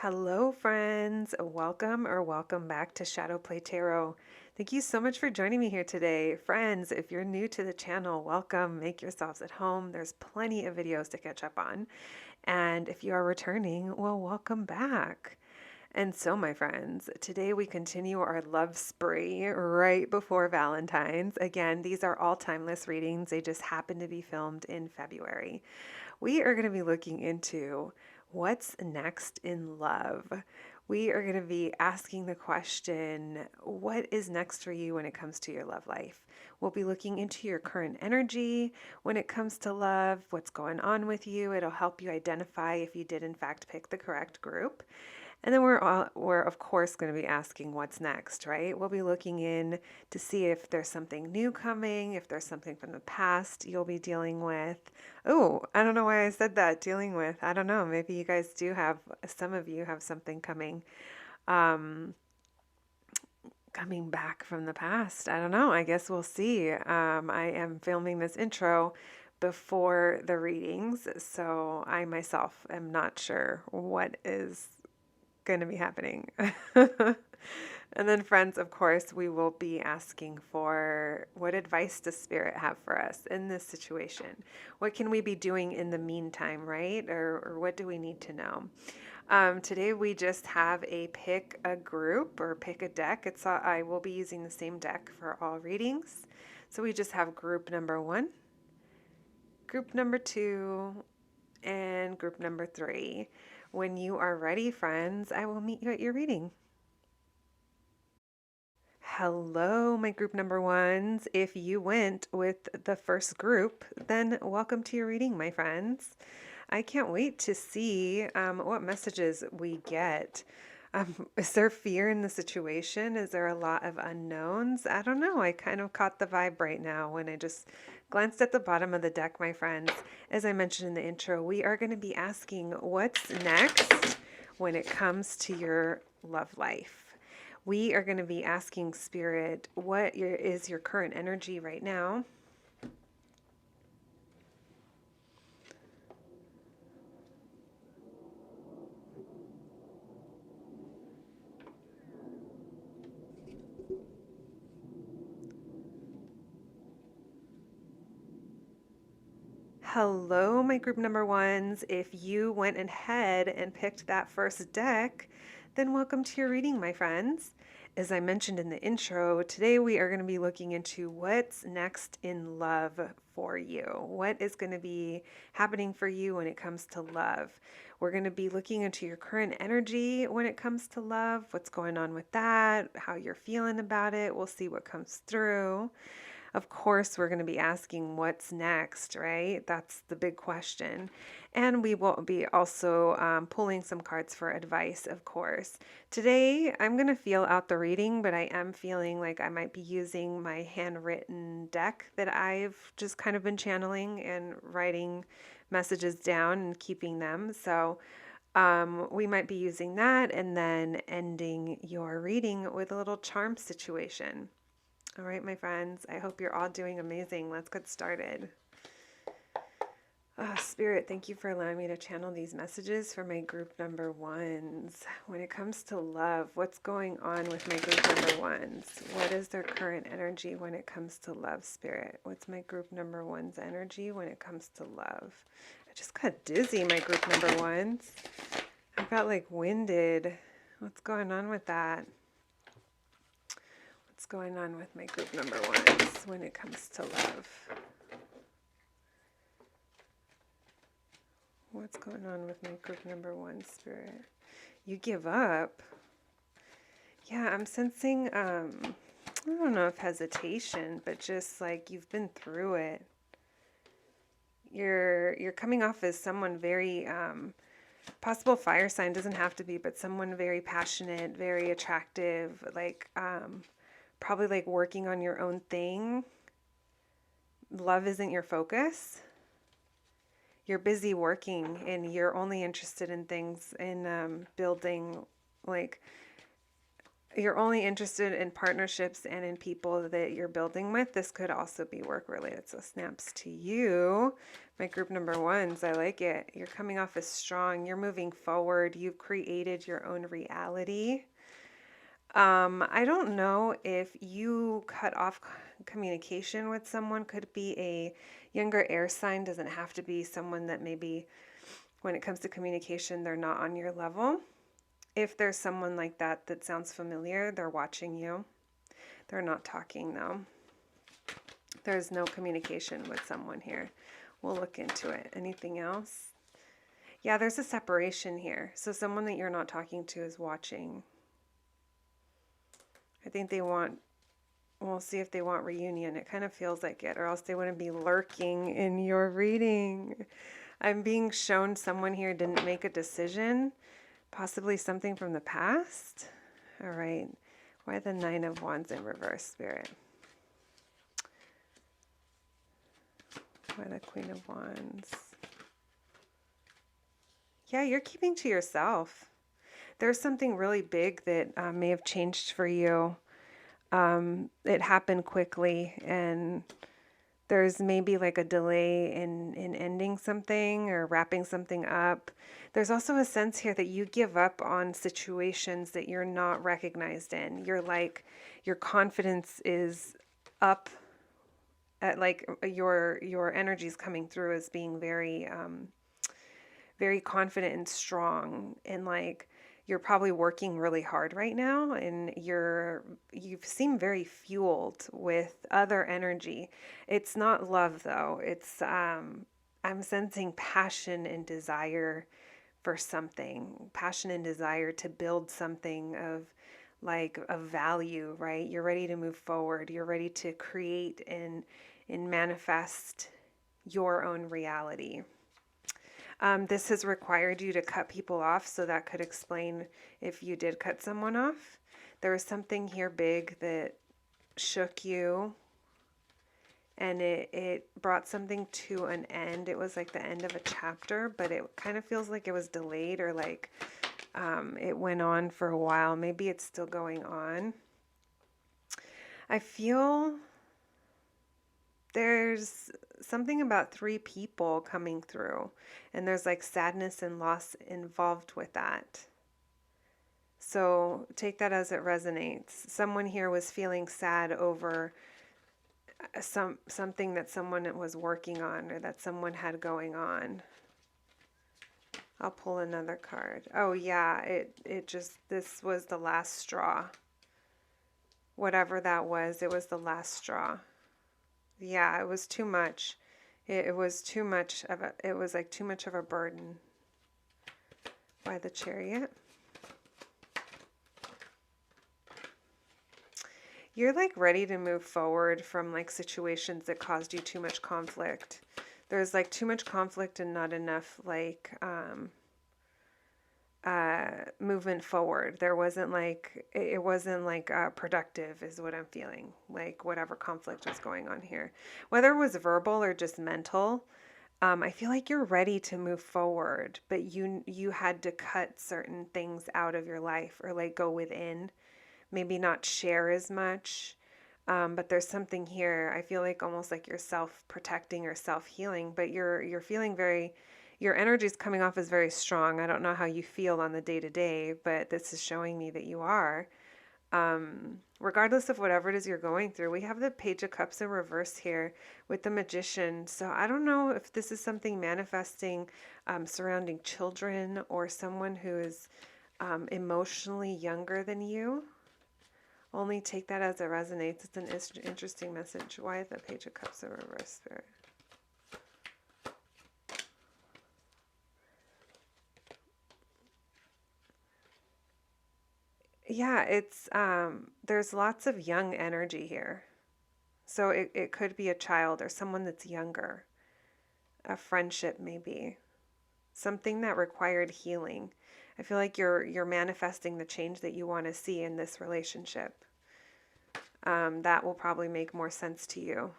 Hello, friends. Welcome back to Shadowplay Tarot. Thank you so much for joining me here today. Friends, if you're new to the channel, welcome. Make yourselves at home. There's plenty of videos to catch up on. And if you are returning, well, welcome back. And so, my friends, today we continue our love spree right before Valentine's. Again, these are all timeless readings. They just happen to be filmed in February. We are going to be looking into what's next in love. We are going to be asking the question, what is next for you when it comes to your love life? We'll be looking into your current energy when it comes to love, what's going on with you. It'll help you identify if you did in fact pick the correct group. And then we're of course going to be asking what's next, right? We'll be looking in to see if there's something new coming, if there's something from the past you'll be dealing with. Oh, I don't know why I said that, dealing with. I don't know. Maybe you guys do have, some of you have something coming back from the past. I don't know. I guess we'll see. I am filming this intro before the readings, so I myself am not sure what is going to be happening. And then, friends, of course, we will be asking for what advice does Spirit have for us in this situation? What can we be doing in the meantime, right? Or what do we need to know? Today we just have a pick a group or pick a deck. I will be using the same deck for all readings. So we just have group number 1, group number 2, and group number 3. When you are ready, friends, I will meet you at your reading. Hello, my group number 1s. If you went with the first group, then welcome to your reading, my friends. I can't wait to see what messages we get. Is there fear in the situation? Is there a lot of unknowns? I don't know. I kind of caught the vibe right now when I just glanced at the bottom of the deck, my friends. As I mentioned in the intro, we are going to be asking what's next when it comes to your love life. We are going to be asking Spirit, what is your current energy right now? Hello, my group number 1s. If you went ahead and picked that first deck, then welcome to your reading, my friends. As I mentioned in the intro, today we are going to be looking into what's next in love for you. What is going to be happening for you when it comes to love? We're going to be looking into your current energy when it comes to love, what's going on with that, how you're feeling about it. We'll see what comes through. Of course, we're going to be asking what's next, right? That's the big question. And we will be also pulling some cards for advice, of course. Today, I'm going to feel out the reading, but I am feeling like I might be using my handwritten deck that I've just kind of been channeling and writing messages down and keeping them. So we might be using that and then ending your reading with a little charm situation. All right, my friends, I hope you're all doing amazing. Let's get started. Spirit, thank you for allowing me to channel these messages for my group number 1s. When it comes to love, what's going on with my group number 1s? What is their current energy when it comes to love, Spirit? What's my group number 1's energy when it comes to love? I just got dizzy, my group number 1s. I got like winded. What's going on with that? What's going on with my group number 1s when it comes to love? What's going on with my group number 1, Spirit? You give up. Yeah, I'm sensing, I don't know if hesitation, but just like you've been through it. You're coming off as someone very, possible fire sign, doesn't have to be, but someone very passionate, very attractive, like, probably like working on your own thing. Love isn't your focus. You're busy working and you're only interested in things in building, like you're only interested in partnerships and in people that you're building with. This could also be work related. So snaps to you, my group number ones. I like it. You're coming off as strong. You're moving forward. You've created your own reality. I don't know if you cut off communication with someone. Could be a younger air sign. Doesn't have to be someone that maybe when it comes to communication, they're not on your level. If there's someone like that that sounds familiar, they're watching you. They're not talking though. There's no communication with someone here. We'll look into it. Anything else? Yeah, there's a separation here. So someone that you're not talking to is watching. I think they want, we'll see if they want reunion. It kind of feels like it, or else they wouldn't be lurking in your reading. I'm being shown someone here didn't make a decision. Possibly something from the past. All right. Why the Nine of Wands in reverse, Spirit? Why the Queen of Wands? Yeah, you're keeping to yourself. There's something really big that may have changed for you. It happened quickly, and there's maybe like a delay in ending something or wrapping something up. There's also a sense here that you give up on situations that you're not recognized in. You're like, your confidence is up at like your energy is coming through as being very, very confident and strong, and like, you're probably working really hard right now, and you seem very fueled with other energy. It's not love though. It's I'm sensing passion and desire for something. Passion and desire to build something of like a value, right? You're ready to move forward. You're ready to create and manifest your own reality. This has required you to cut people off, so that could explain if you did cut someone off. There was something here big that shook you, and it brought something to an end. It was like the end of a chapter, but it kind of feels like it was delayed, or like it went on for a while. Maybe it's still going on. I feel there's something about 3 people coming through, and there's like sadness and loss involved with that. So take that as it resonates. Someone here was feeling sad over something that someone was working on, or that someone had going on. I'll pull another card. Oh yeah, it just, this was the last straw. Whatever that was, it was the last straw. Yeah, it was too much. It was too much of a, it was like too much of a burden. By the Chariot. You're like ready to move forward from like situations that caused you too much conflict. There's like too much conflict and not enough like movement forward. There wasn't like, it wasn't like productive is what I'm feeling, like whatever conflict was going on here, whether it was verbal or just mental. I feel like you're ready to move forward, but you had to cut certain things out of your life, or like go within, maybe not share as much. But there's something here. I feel like almost like you're self-protecting or self-healing, but you're feeling very, your energy is coming off as very strong. I don't know how you feel on the day-to-day, but this is showing me that you are. Regardless of whatever it is you're going through, we have the Page of Cups in reverse here with the Magician. So I don't know if this is something manifesting surrounding children, or someone who is emotionally younger than you. Only take that as it resonates. It's an interesting message. Why is the Page of Cups in reverse, Spirit? Yeah, it's there's lots of young energy here. So it could be a child or someone that's younger. A friendship maybe. Something that required healing. I feel like you're manifesting the change that you want to see in this relationship. That will probably make more sense to you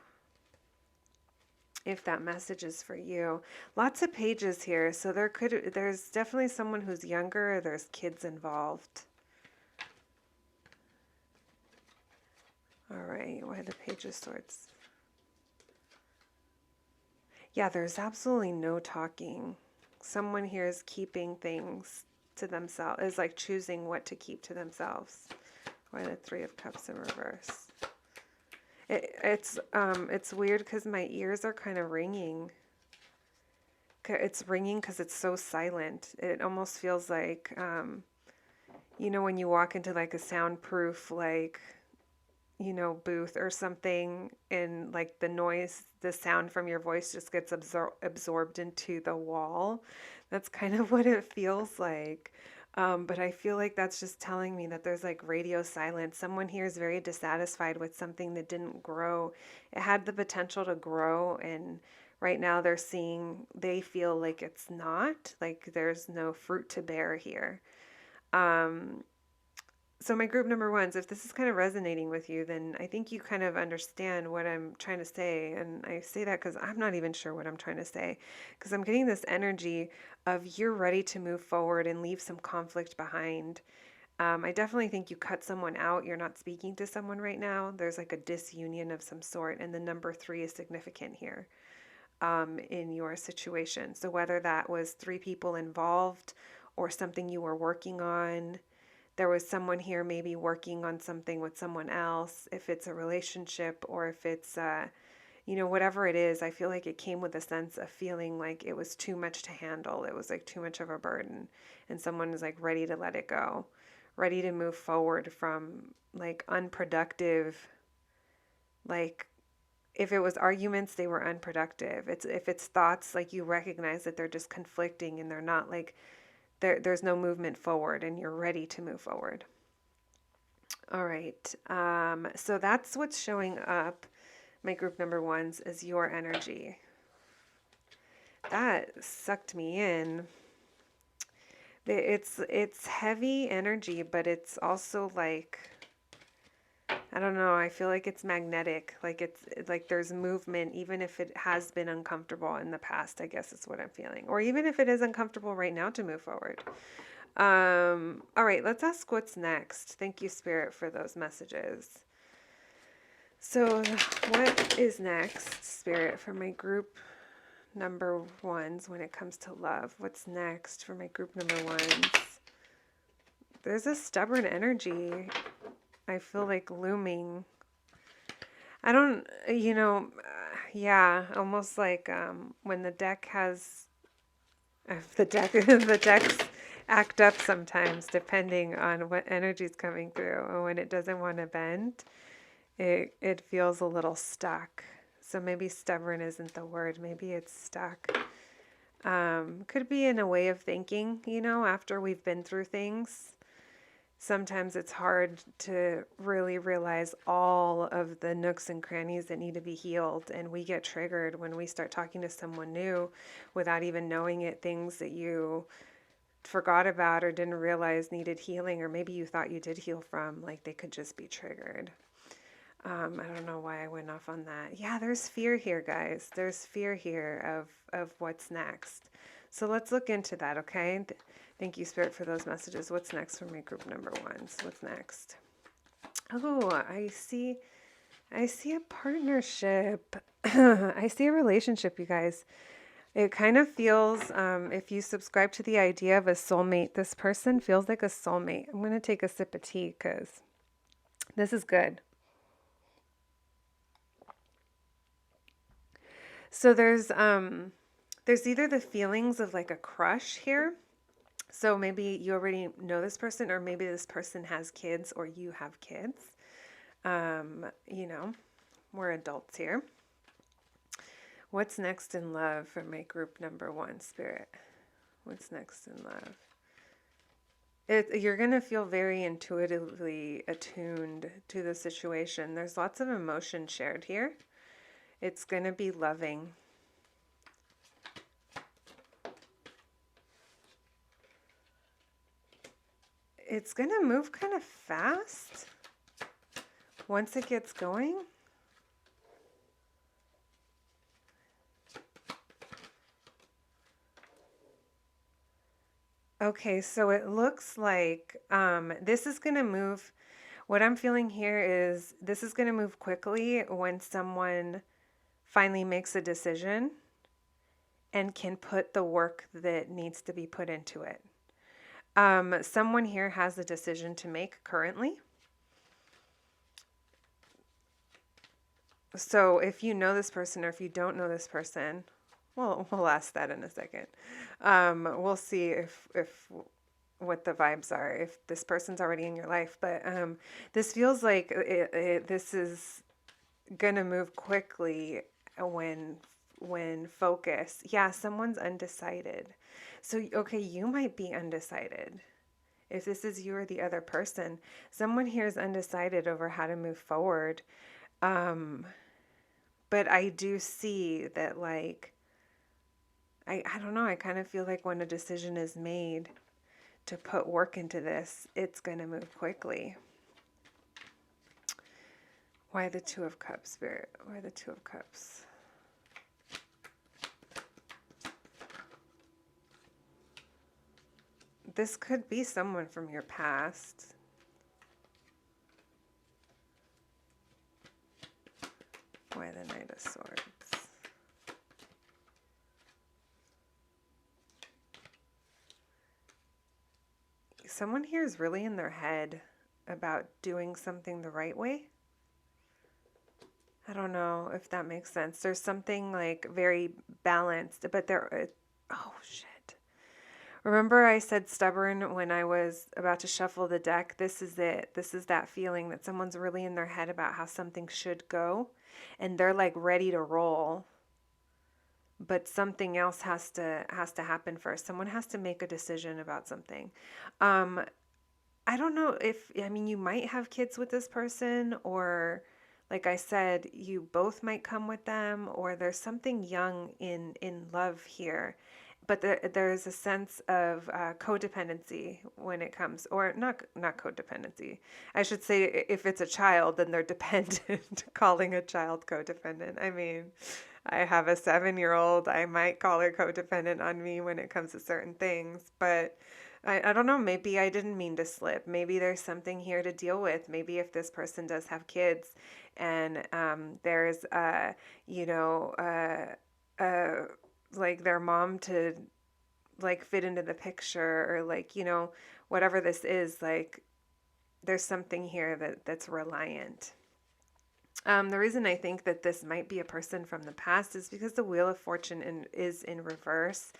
if that message is for you. Lots of pages here, so there's definitely someone who's younger. There's kids involved. All right, why the Page of Swords? Yeah, there's absolutely no talking. Someone here is keeping things to themselves, is like choosing what to keep to themselves. Why the Three of Cups in reverse? It's weird because my ears are kind of ringing. It's ringing because it's so silent. It almost feels like, you know, when you walk into like a soundproof, like, you know, booth or something, and like the noise, the sound from your voice just gets absorbed into the wall. That's kind of what it feels like. But I feel like that's just telling me that there's like radio silence. Someone here is very dissatisfied with something that didn't grow. It had the potential to grow, and right now they feel like it's not, like there's no fruit to bear here. Um, so my group number ones, if this is kind of resonating with you, then I think you kind of understand what I'm trying to say. And I say that because I'm not even sure what I'm trying to say, because I'm getting this energy of you're ready to move forward and leave some conflict behind. I definitely think you cut someone out. You're not speaking to someone right now. There's like a disunion of some sort. And the number 3 is significant here in your situation. So whether that was 3 people involved or something you were working on, there was someone here maybe working on something with someone else, if it's a relationship or if it's, you know, whatever it is, I feel like it came with a sense of feeling like it was too much to handle. It was like too much of a burden. And someone is like ready to let it go, ready to move forward from like unproductive, like if it was arguments, they were unproductive. If it's thoughts, like you recognize that they're just conflicting and they're not like, there's no movement forward and you're ready to move forward. All right. So that's what's showing up, my group number ones, is your energy. That sucked me in. It's heavy energy, but it's also like, I don't know, I feel like it's magnetic. Like it's like there's movement, even if it has been uncomfortable in the past, I guess is what I'm feeling. Or even if it is uncomfortable right now to move forward. All right, let's ask what's next. Thank you, Spirit, for those messages. So what is next, Spirit, for my group number ones when it comes to love? What's next for my group number ones? There's a stubborn energy I feel like looming. I don't, you know, yeah, almost like when the deck has, the decks act up sometimes depending on what energy is coming through. And when it doesn't want to bend, it feels a little stuck. So maybe stubborn isn't the word. Maybe it's stuck. Could be in a way of thinking, you know, after we've been through things. Sometimes it's hard to really realize all of the nooks and crannies that need to be healed. And we get triggered when we start talking to someone new without even knowing it, things that you forgot about or didn't realize needed healing, or maybe you thought you did heal from, like they could just be triggered. I don't know why I went off on that. Yeah, there's fear here, guys. There's fear here of what's next. So let's look into that, okay? Thank you, Spirit, for those messages. What's next for my group number ones? What's next? Oh, I see a partnership. I see a relationship, you guys. It kind of feels, if you subscribe to the idea of a soulmate, this person feels like a soulmate. I'm going to take a sip of tea because this is good. So there's either the feelings of like a crush here. So maybe you already know this person, or maybe this person has kids, or you have kids. You know, we're adults here. What's next in love for my group number one, Spirit? What's next in love? You're going to feel very intuitively attuned to the situation. There's lots of emotion shared here. It's going to be loving. It's going to move kind of fast once it gets going. Okay, so it looks like this is going to move. What I'm feeling here is this is going to move quickly when someone finally makes a decision and can put the work that needs to be put into it. Someone here has a decision to make currently. So if you know this person or if you don't know this person, well, we'll ask that in a second. We'll see if what the vibes are, if this person's already in your life. But this feels like this is gonna move quickly when focus. Yeah, someone's undecided. So okay, you might be undecided. If this is you or the other person, someone here is undecided over how to move forward. Um, but I do see that, like, I don't know, I kind of feel like when a decision is made to put work into this, it's going to move quickly. Why the Two of Cups, Spirit? Why the Two of Cups? This could be someone from your past. Why the Knight of Swords? Someone here is really in their head about doing something the right way. I don't know if that makes sense. There's something like very balanced, but oh shit. Remember I said stubborn when I was about to shuffle the deck? This is it. This is that feeling that someone's really in their head about how something should go and they're like ready to roll. But something else has to happen first. Someone has to make a decision about something. I don't know if, I mean, you might have kids with this person, or like I said, you both might come with them, or there's something young in love here. But there's a sense of codependency when it comes, or not codependency. I should say if it's a child, then they're dependent, calling a child codependent. I mean, I have a 7-year-old. I might call her codependent on me when it comes to certain things, but I don't know. Maybe I didn't mean to slip. Maybe there's something here to deal with. Maybe if this person does have kids and there's, you know, like their mom to like fit into the picture, or like, you know, whatever this is, like there's something here that's reliant. The reason I think that this might be a person from the past is because the Wheel of Fortune is in reverse,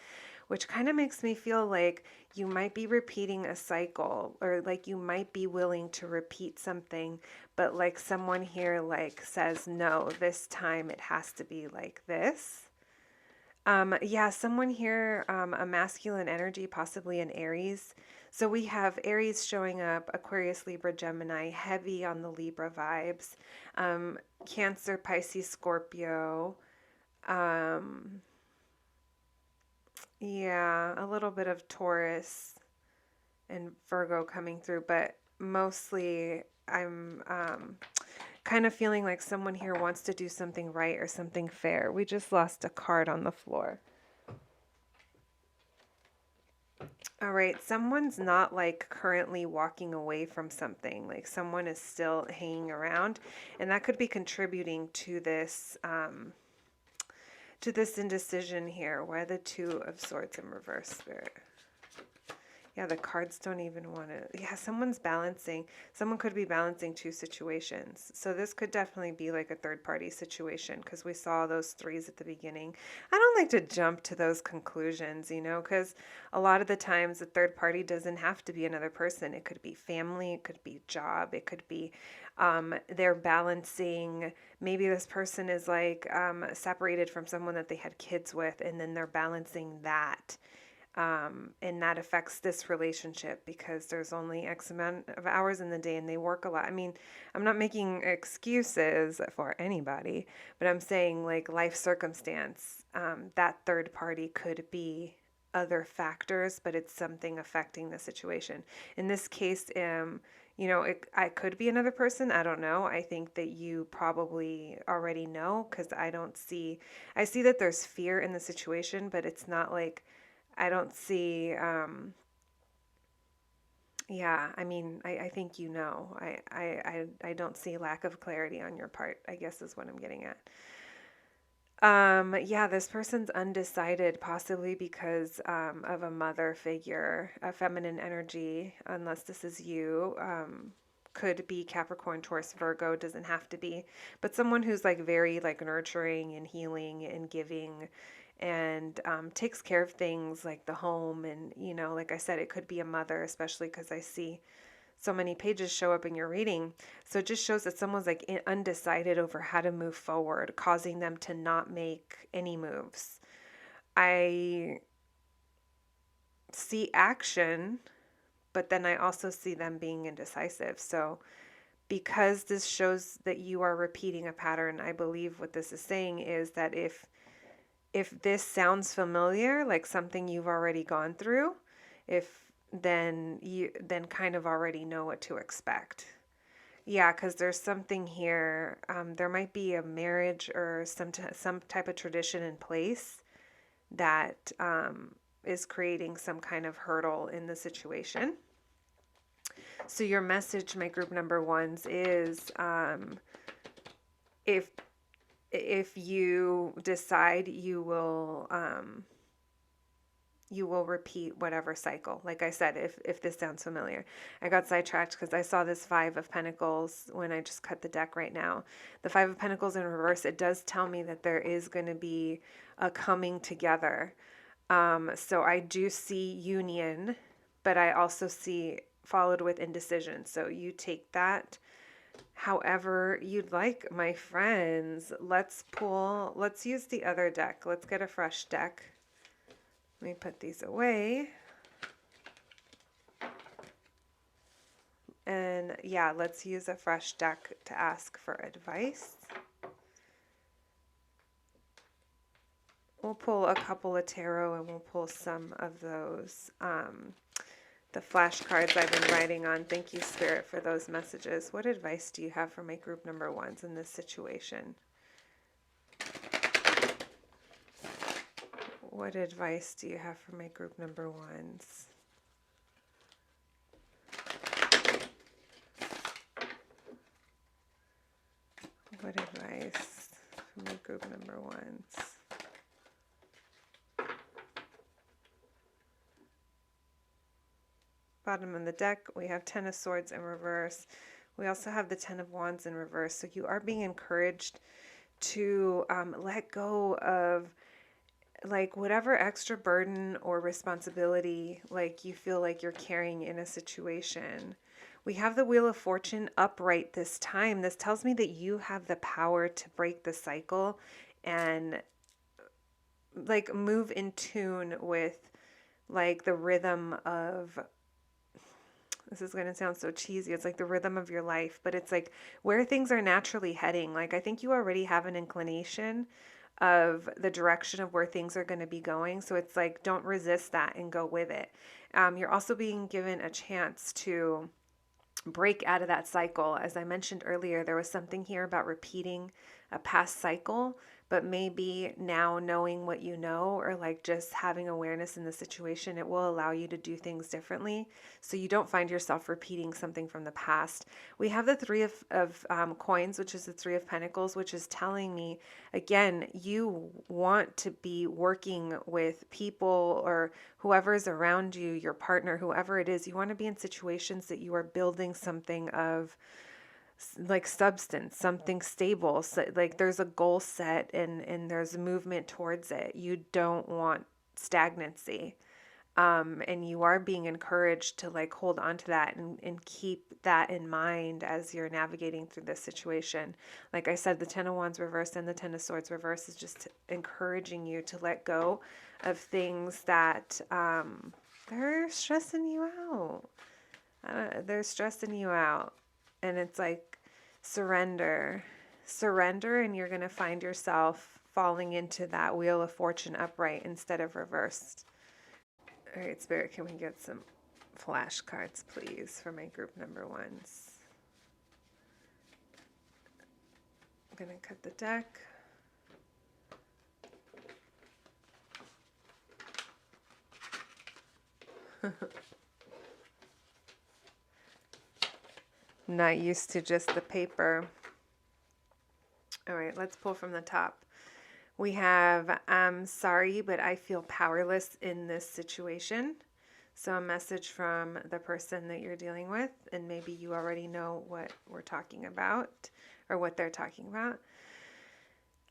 which kind of makes me feel like you might be repeating a cycle, or like you might be willing to repeat something, but like someone here like says, no, this time it has to be like this. Yeah, someone here, a masculine energy, possibly an Aries. So we have Aries showing up, Aquarius, Libra, Gemini, heavy on the Libra vibes. Cancer, Pisces, Scorpio. Um, yeah, a little bit of Taurus and Virgo coming through, but mostly I'm kind of feeling like someone here wants to do something right or something fair. We just lost a card on the floor. All right, someone's not like currently walking away from something. Like someone is still hanging around, and that could be contributing to this indecision here. Why the Two of Swords in reverse, Spirit? Yeah, the cards don't even want to. Yeah, someone's balancing. Someone could be balancing two situations. So this could definitely be like a third party situation, because we saw those threes at the beginning. I don't like to jump to those conclusions, you know, because a lot of the times the third party doesn't have to be another person. It could be family, it could be job, it could be they're balancing. Maybe this person is like separated from someone that they had kids with, and then they're balancing that. And that affects this relationship because there's only X amount of hours in the day and they work a lot. I mean, I'm not making excuses for anybody, but I'm saying like life circumstance, that third party could be other factors, but it's something affecting the situation. In this case, you know, I could be another person. I don't know. I think that you probably already know, because I see that there's fear in the situation, but it's not like, I don't see, Yeah, I mean, I think you know. I don't see lack of clarity on your part, I guess is what I'm getting at. Yeah, this person's undecided, possibly because of a mother figure, a feminine energy, unless this is you. Could be Capricorn, Taurus, Virgo, doesn't have to be, but someone who's like very like nurturing and healing and giving and takes care of things like the home. And, you know, like I said, it could be a mother, especially because I see so many pages show up in your reading. So it just shows that someone's like undecided over how to move forward, causing them to not make any moves. I see action, but then I also see them being indecisive. So because this shows that you are repeating a pattern, I believe what this is saying is that if this sounds familiar, like something you've already gone through, if then you then kind of already know what to expect. Yeah, because there's something here. There might be a marriage or some type of tradition in place that is creating some kind of hurdle in the situation. So your message, my group number ones, is if if you decide you will repeat whatever cycle. Like I said, if this sounds familiar. I got sidetracked because I saw this Five of Pentacles when I just cut the deck right now. The Five of Pentacles in reverse, it does tell me that there is going to be a coming together. So I do see union, but I also see followed with indecision. So you take that however you'd like, my friends. Let's use the other deck. Let's get a fresh deck. Let me put these away. And yeah, let's use a fresh deck to ask for advice. We'll pull a couple of tarot and we'll pull some of those, the flashcards I've been writing on. Thank you, Spirit, for those messages. What advice do you have for my group number ones in this situation? What advice do you have for my group number ones? What advice for my group number ones? Bottom of the deck, we have Ten of Swords in reverse. We also have the Ten of Wands in reverse. So you are being encouraged to let go of like whatever extra burden or responsibility like you feel like you're carrying in a situation. We have the Wheel of Fortune upright this time. This tells me that you have the power to break the cycle and like move in tune with like the rhythm of, this is going to sound so cheesy, it's like the rhythm of your life, but it's like where things are naturally heading. Like I think you already have an inclination of the direction of where things are going to be going. So it's like, don't resist that and go with it. You're also being given a chance to break out of that cycle. As I mentioned earlier, there was something here about repeating a past cycle, but maybe now knowing what you know, or like just having awareness in the situation, it will allow you to do things differently so you don't find yourself repeating something from the past. We have the Three of Coins, which is the Three of Pentacles, which is telling me, again, you want to be working with people or whoever's around you, your partner, whoever it is. You want to be in situations that you are building something of like substance, something stable. So like there's a goal set and there's a movement towards it. You don't want stagnancy. And you are being encouraged to like hold on to that and keep that in mind as you're navigating through this situation. Like I said, the Ten of Wands reversed and the Ten of Swords reversed is just encouraging you to let go of things that they're stressing you out. They're stressing you out. And it's like surrender. Surrender, and you're going to find yourself falling into that Wheel of Fortune upright instead of reversed. All right, Spirit, can we get some flashcards, please, for my group number ones? I'm going to cut the deck. Not used to just the paper. All right, let's pull from the top. We have, I'm sorry, but I feel powerless in this situation. So a message from the person that you're dealing with, and maybe you already know what we're talking about or what they're talking about.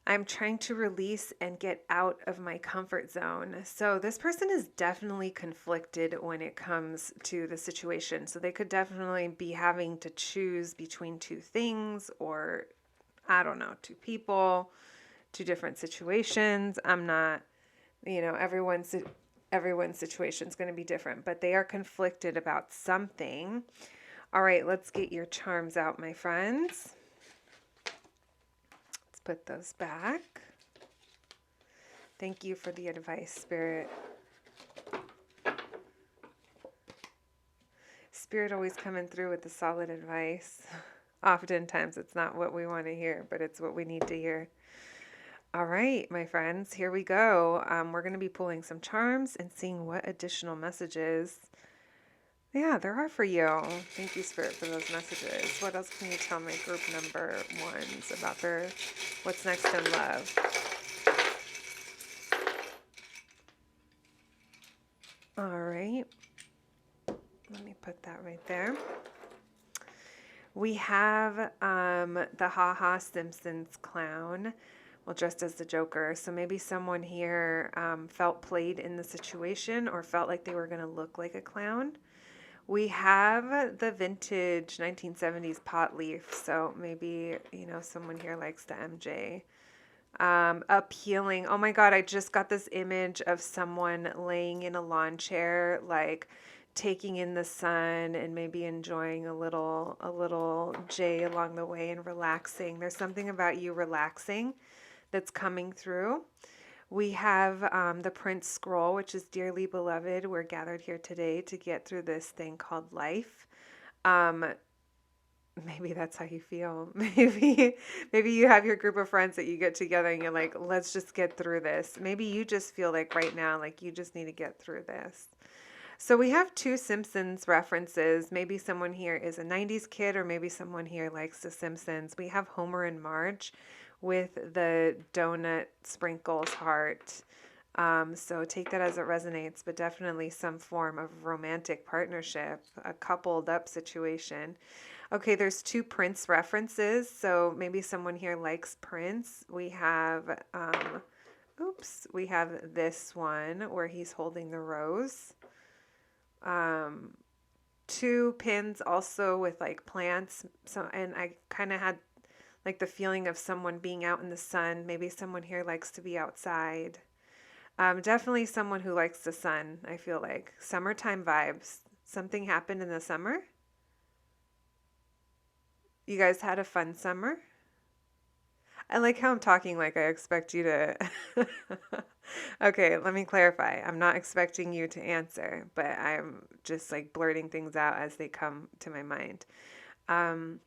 I'm trying to release and get out of my comfort zone. So this person is definitely conflicted when it comes to the situation. So they could definitely be having to choose between two things, or I don't know, two people, two different situations. I'm not, everyone's situation is going to be different, but they are conflicted about something. All right, let's get your charms out, my friends. Let's put those back. Thank you for the advice, Spirit. Spirit always coming through with the solid advice. Oftentimes it's not what we want to hear, but it's what we need to hear. All right, my friends, here we go. We're going to be pulling some charms and seeing what additional messages, there are for you. Thank you, Spirit, for those messages. What else can you tell my group number ones about their what's next in love? All right. Let me put that right there. We have the Ha Ha Simpsons clown, well, dressed as the Joker. So maybe someone here felt played in the situation or felt like they were going to look like a clown. We have the vintage 1970s pot leaf. So maybe, someone here likes the MJ. Appealing. Oh my God, I just got this image of someone laying in a lawn chair, like taking in the sun and maybe enjoying a little J along the way and relaxing. There's something about you relaxing that's coming through. We have the Prince Scroll, which is dearly beloved. We're gathered here today to get through this thing called life. Maybe that's how you feel. Maybe you have your group of friends that you get together and you're like, let's just get through this. Maybe you just feel like right now, like you just need to get through this. So we have two Simpsons references. Maybe someone here is a 90s kid, or maybe someone here likes The Simpsons. We have Homer and Marge with the donut sprinkles heart. So take that as it resonates, but definitely some form of romantic partnership, a coupled up situation. Okay, there's two Prince references. So maybe someone here likes Prince. We have, we have this one where he's holding the rose. Two pins also with like plants. So, and I kind of had like the feeling of someone being out in the sun. Maybe someone here likes to be outside. Definitely someone who likes the sun. I feel like summertime vibes. Something happened in the summer. You guys had a fun summer. I like how I'm talking like I expect you to. Okay, let me clarify. I'm not expecting you to answer, but I'm just like blurting things out as they come to my mind. I'm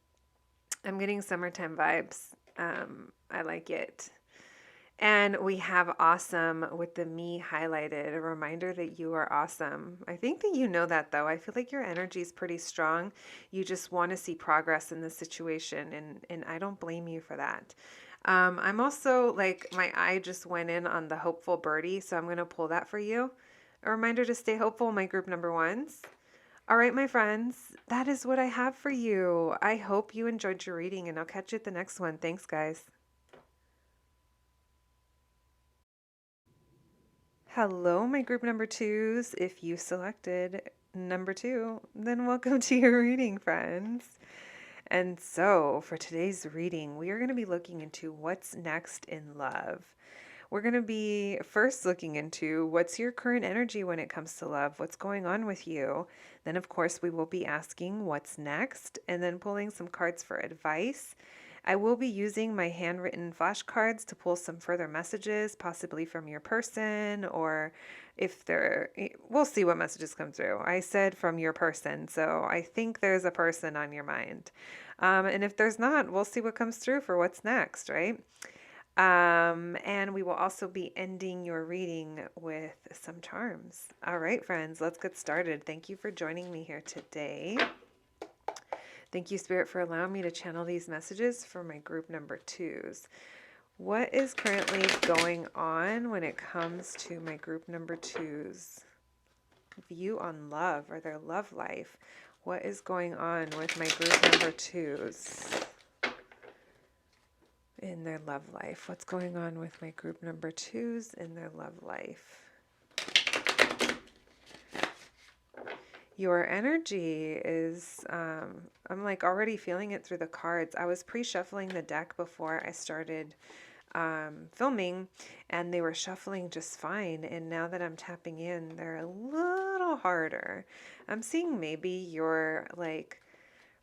getting summertime vibes. I like it. And we have awesome with the me highlighted, a reminder that you are awesome. I think that you know that though. I feel like your energy is pretty strong. You just want to see progress in this situation, and I don't blame you for that. I'm also like, my eye just went in on the hopeful birdie, so I'm going to pull that for you. A reminder to stay hopeful, my group number ones. All right, my friends, that is what I have for you. I hope you enjoyed your reading, and I'll catch you at the next one. Thanks, guys. Hello, my group number twos. If you selected number two, then welcome to your reading, friends. And so for today's reading, we are going to be looking into what's next in love. We're going to be first looking into what's your current energy when it comes to love, what's going on with you. Then, of course, we will be asking what's next and then pulling some cards for advice. I will be using my handwritten flashcards to pull some further messages, possibly from your person, or if we'll see what messages come through. I said from your person, so I think there's a person on your mind. And if there's not, we'll see what comes through for what's next, right? And we will also be ending your reading with some charms. All right, friends, let's get started. Thank you for joining me here today. Thank you, Spirit, for allowing me to channel these messages for my group number 2s. What is currently going on when it comes to my group number 2s? View on love or their love life. What is going on with my group number 2s in their love life? What's going on with my group number 2s in their love life? Your energy is, I'm like already feeling it through the cards. I was pre-shuffling the deck before I started filming, and they were shuffling just fine. And now that I'm tapping in, they're a little harder. I'm seeing maybe you're like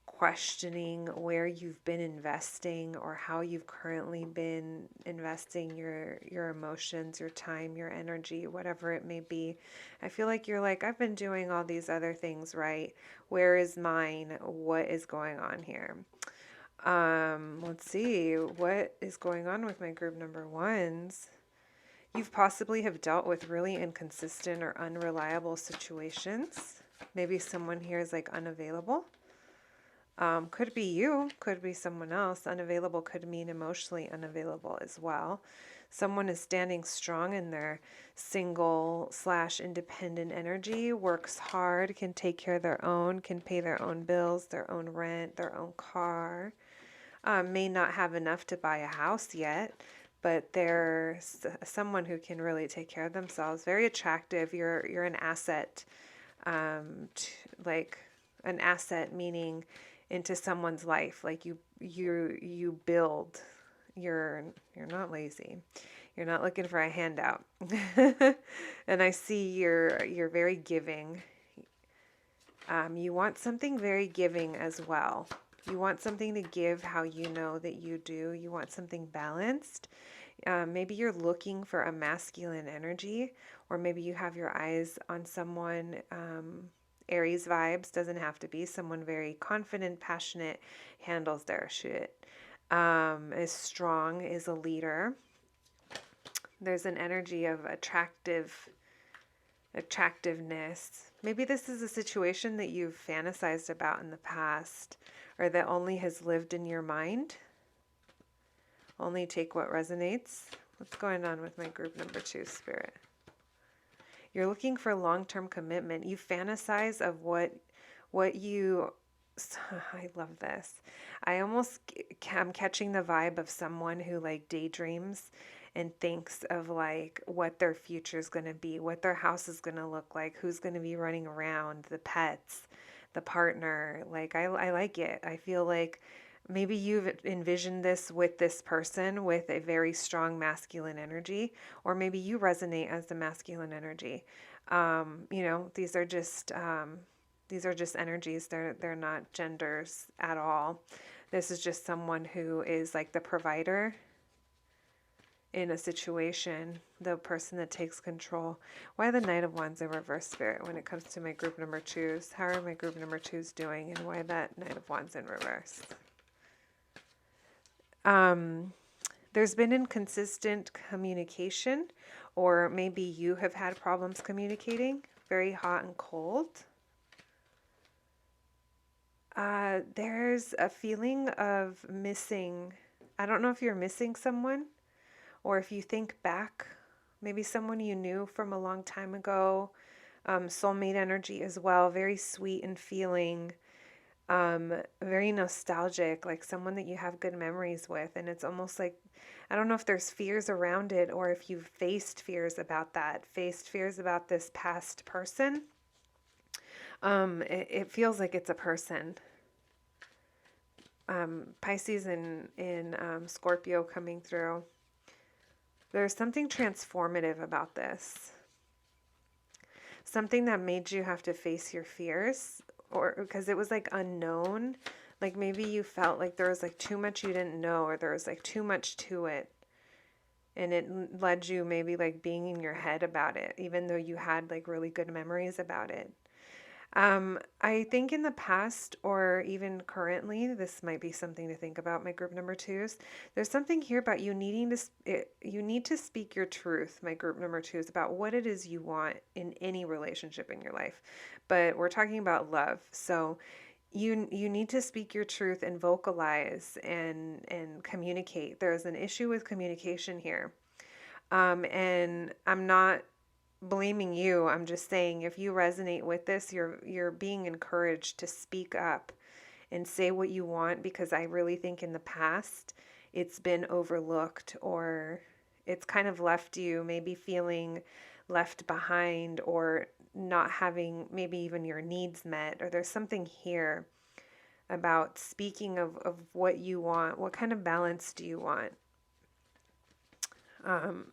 questioning where you've been investing or how you've currently been investing your emotions, your time, your energy, whatever it may be. I feel like you're like, I've been doing all these other things right. Where is mine? What is going on here? Let's see what is going on with my group number 1s. You've possibly have dealt with really inconsistent or unreliable situations. Maybe someone here is like unavailable. Could be you, could be someone else. Unavailable could mean emotionally unavailable as well. Someone is standing strong in their single/independent energy, works hard, can take care of their own, can pay their own bills, their own rent, their own car. May not have enough to buy a house yet, but they're someone who can really take care of themselves. Very attractive. You're an asset, like an asset meaning into someone's life. Like you build. You're not lazy. You're not looking for a handout. And I see you're very giving. You want something very giving as well. You want something to give how you know that you do. You want something balanced. Maybe you're looking for a masculine energy, or maybe you have your eyes on someone, Aries vibes, doesn't have to be, someone very confident, passionate, handles their shit, is strong, is a leader. There's an energy of attractiveness. Maybe this is a situation that you've fantasized about in the past, or that only has lived in your mind. Only take what resonates. What's going on with my group number 2, Spirit? You're looking for long-term commitment. You fantasize of what you... I love this. I'm catching the vibe of someone who like daydreams and thinks of like what their future is going to be, what their house is going to look like, who's going to be running around, the pets, the partner. Like I like it. I feel like maybe you've envisioned this with this person with a very strong masculine energy, or maybe you resonate as the masculine energy. These are just energies. They're not genders at all. This is just someone who is like the provider in a situation, the person that takes control. Why the Knight of Wands in reverse, Spirit, when it comes to my group number 2s? How are my group number 2s doing, and why that Knight of Wands in reverse? There's been inconsistent communication, or maybe you have had problems communicating, very hot and cold. There's a feeling of missing. I don't know if you're missing someone, or if you think back, maybe someone you knew from a long time ago. Soulmate energy as well, very sweet and feeling, very nostalgic, like someone that you have good memories with. And it's almost like, I don't know if there's fears around it, or if you've faced fears about this past person. It feels like it's a person. Pisces in Scorpio coming through. There's something transformative about this. Something that made you have to face your fears, or because it was like unknown. Like maybe you felt like there was like too much you didn't know, or there was like too much to it. And it led you maybe like being in your head about it, even though you had like really good memories about it. I think in the past, or even currently, this might be something to think about, my group number 2s. There's something here about you needing to, you need to speak your truth, my group number 2s, about what it is you want in any relationship in your life. But we're talking about love. So you need to speak your truth and vocalize and communicate. There's an issue with communication here. And I'm not blaming you. I'm just saying if you resonate with this, you're being encouraged to speak up and say what you want, because I really think in the past it's been overlooked, or it's kind of left you maybe feeling left behind, or not having maybe even your needs met, or there's something here about speaking of what you want. What kind of balance do you want? Um,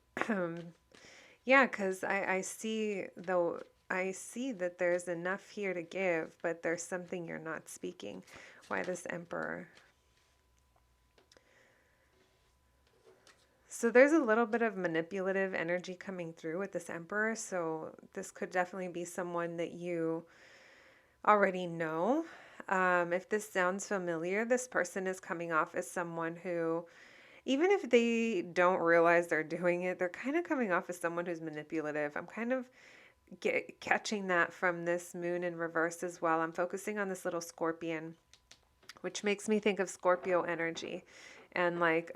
yeah, because I see, though, I see that there's enough here to give, but there's something you're not speaking. Why this Emperor? So there's a little bit of manipulative energy coming through with this Emperor. So this could definitely be someone that you already know. If this sounds familiar, this person is coming off as someone who, even if they don't realize they're doing it, they're kind of coming off as someone who's manipulative. I'm kind of catching that from this moon in reverse as well. I'm focusing on this little scorpion, which makes me think of Scorpio energy. And like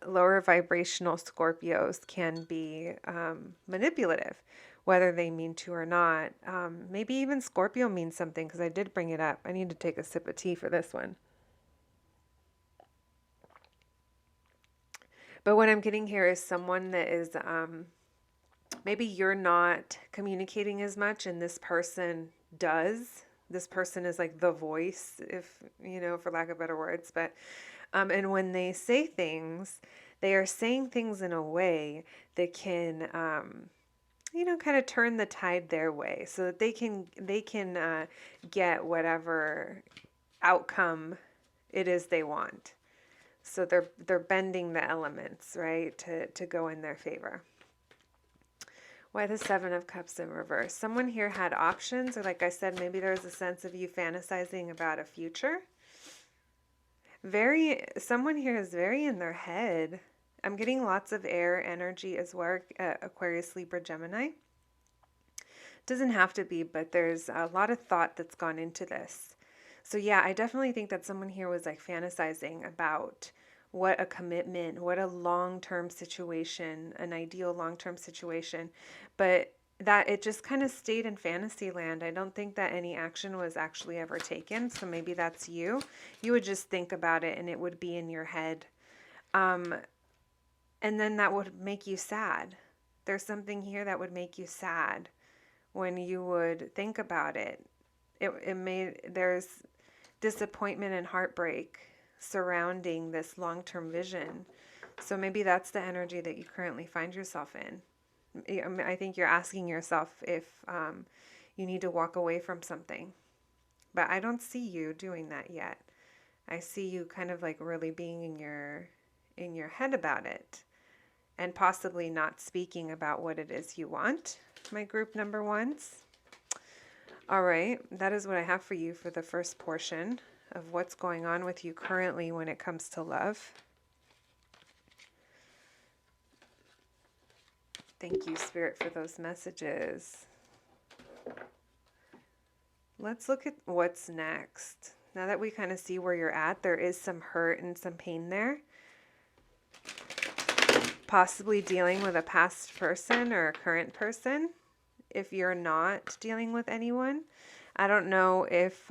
lower vibrational Scorpios can be manipulative, whether they mean to or not. Maybe even Scorpio means something, because I did bring it up. I need to take a sip of tea for this one. But what I'm getting here is someone that is maybe you're not communicating as much and this person does. This person is like the voice, if you know, for lack of better words. But and when they say things, they are saying things in a way that can you know, kind of turn the tide their way, so that they can get whatever outcome it is they want. So they're bending the elements, right, to go in their favor. Why the Seven of Cups in reverse? Someone here had options, or like I said, maybe there's a sense of you fantasizing about a future. Someone here is very in their head. I'm getting lots of air energy as well, Aquarius, Libra, Gemini. Doesn't have to be, but there's a lot of thought that's gone into this. So yeah, I definitely think that someone here was like fantasizing about what a commitment, what a long-term situation, an ideal long-term situation, but that it just kind of stayed in fantasy land. I don't think that any action was actually ever taken. So maybe that's you. You would just think about it and it would be in your head. And then that would make you sad. There's something here that would make you sad when you would think about it. There's disappointment and heartbreak surrounding this long-term vision. So maybe that's the energy that you currently find yourself in. I think you're asking yourself if you need to walk away from something. But I don't see you doing that yet. I see you kind of like really being in your head about it, and possibly not speaking about what it is you want, my group number ones. All right, that is what I have for you for the first portion of what's going on with you currently when it comes to love. Thank you, Spirit, for those messages. Let's look at what's next. Now that we kind of see where you're at, there is some hurt and some pain there. Possibly dealing with a past person or a current person if you're not dealing with anyone. I don't know if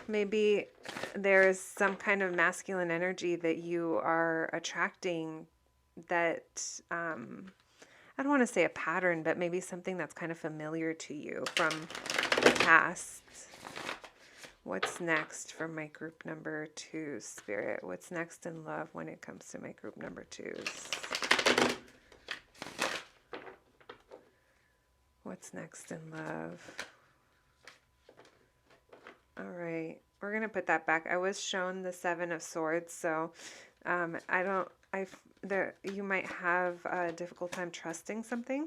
maybe there's some kind of masculine energy that you are attracting that, I don't want to say a pattern, but maybe something that's kind of familiar to you from the past. What's next for my group number 2, Spirit? What's next in love when it comes to my group number 2s? What's next in love? All right, we're going to put that back. I was shown the 7 of Swords, so you might have a difficult time trusting something.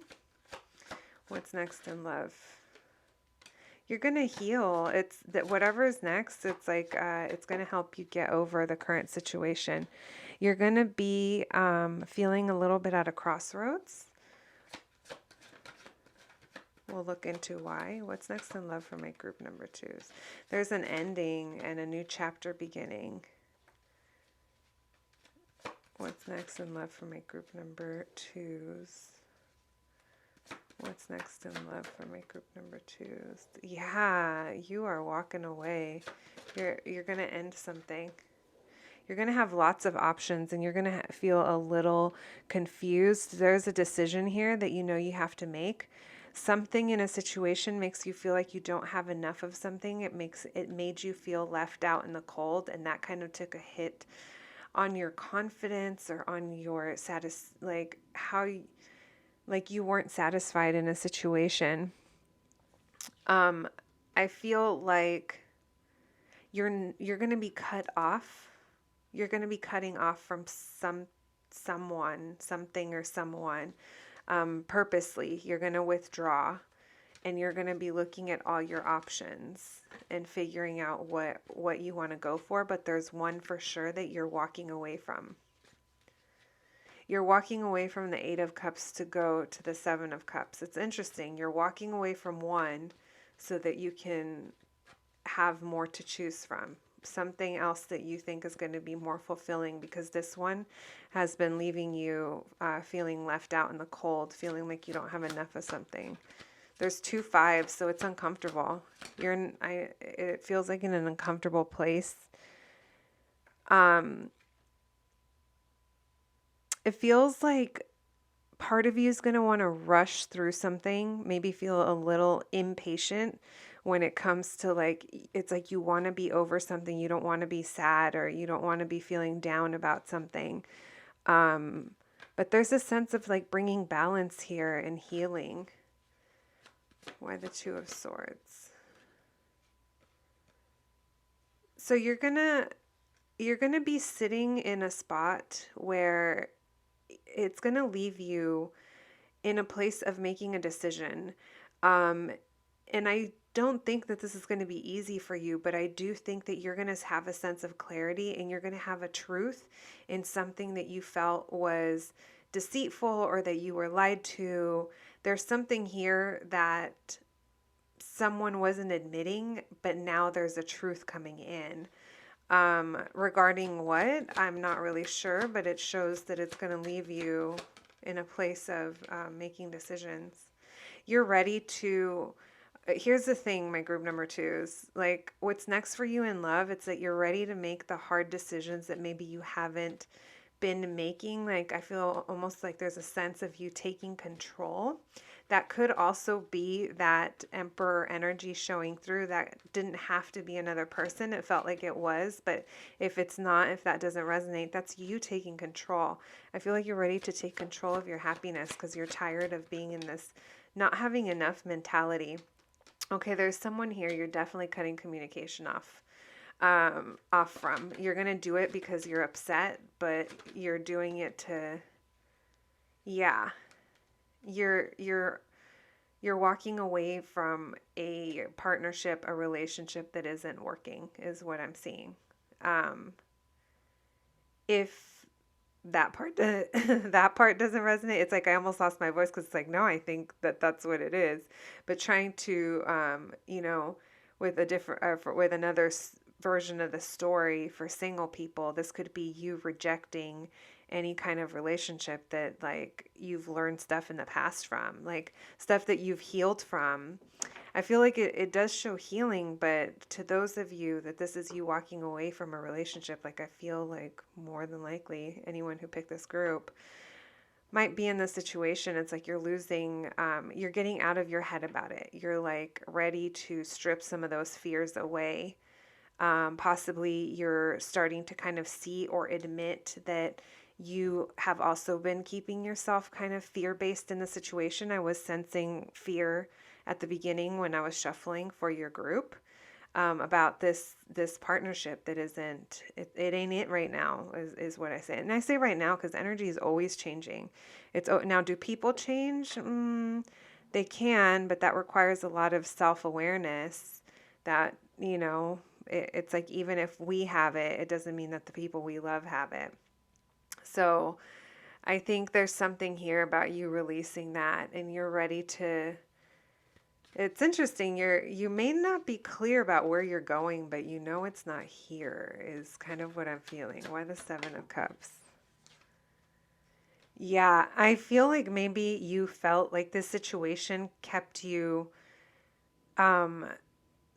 What's next in love? You're going to heal. It's that whatever is next, it's like it's going to help you get over the current situation. You're going to be feeling a little bit at a crossroads. We'll look into why. What's next in love for my group number twos? There's an ending and a new chapter beginning. What's next in love for my group number twos? What's next in love for my group number twos? Yeah, you are walking away. You're going to end something. You're going to have lots of options and you're going to feel a little confused. There's a decision here that you know you have to make. Something in a situation makes you feel like you don't have enough of something. It made you feel left out in the cold, and that kind of took a hit on your confidence or on your like you weren't satisfied in a situation. I feel like you're going to be cut off. You're going to be cutting off from someone, something or someone. Purposely, you're going to withdraw, and you're going to be looking at all your options and figuring out what you want to go for. But there's one for sure that you're walking away from. You're walking away from the 8 of Cups to go to the 7 of Cups. It's interesting. You're walking away from one so that you can have more to choose from. Something else that you think is going to be more fulfilling, because this one has been leaving you feeling left out in the cold, feeling like you don't have enough of something. There's 2 5s, so it's uncomfortable. It feels like in an uncomfortable place. It feels like part of you is going to want to rush through something, maybe feel a little impatient when it comes to it's like you want to be over something. You don't want to be sad, or you don't want to be feeling down about something. But there's a sense of bringing balance here and healing. Why the 2 of Swords? So you're going to be sitting in a spot where it's going to leave you in a place of making a decision. And I don't think that this is going to be easy for you, but I do think that you're going to have a sense of clarity, and you're going to have a truth in something that you felt was deceitful or that you were lied to. There's something here that someone wasn't admitting, but now there's a truth coming in. Regarding what, I'm not really sure, but it shows that it's going to leave you in a place of making decisions. You're ready to... Here's the thing, my group number twos. What's next for you in love, it's that you're ready to make the hard decisions that maybe you haven't been making. I feel almost like there's a sense of you taking control. That could also be that Emperor energy showing through. That didn't have to be another person. It felt like it was, but if it's not, if that doesn't resonate, that's you taking control. I feel like you're ready to take control of your happiness because you're tired of being in this not having enough mentality. Okay, there's someone here you're definitely cutting communication off from. You're going to do it because you're upset, but you're doing it to... Yeah. You're walking away from a partnership, a relationship that isn't working, is what I'm seeing. If that part that part doesn't resonate, it's like I almost lost my voice, because it's like, no, I think that that's what it is. But trying to with a different with another version of the story for single people, this could be you rejecting any kind of relationship that you've learned stuff in the past from, stuff that you've healed from. I feel like it does show healing, but to those of you that this is you walking away from a relationship, I feel like more than likely anyone who picked this group might be in this situation. It's like you're losing, you're getting out of your head about it. You're ready to strip some of those fears away. Possibly you're starting to kind of see or admit that you have also been keeping yourself kind of fear-based in the situation. I was sensing fear at the beginning when I was shuffling for your group about this partnership that isn't, it ain't it right now, is what I say. And I say right now because energy is always changing. Now, do people change? They can, but that requires a lot of self-awareness that, it's like even if we have it, it doesn't mean that the people we love have it. So I think there's something here about you releasing that, and you're ready to It's interesting. You may not be clear about where you're going, but you know it's not here is kind of what I'm feeling. Why the Seven of Cups? Yeah, I feel like maybe you felt like this situation kept you um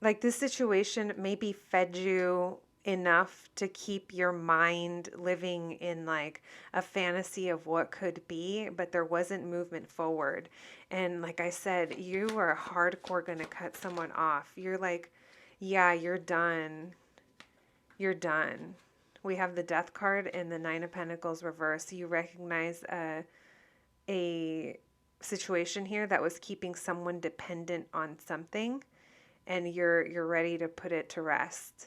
like this situation maybe fed you enough to keep your mind living in like a fantasy of what could be, but there wasn't movement forward. And like I said, you are hardcore going to cut someone off. You're like, yeah, you're done. You're done. We have the Death card and the Nine of Pentacles reverse. You recognize a situation here that was keeping someone dependent on something, and you're ready to put it to rest.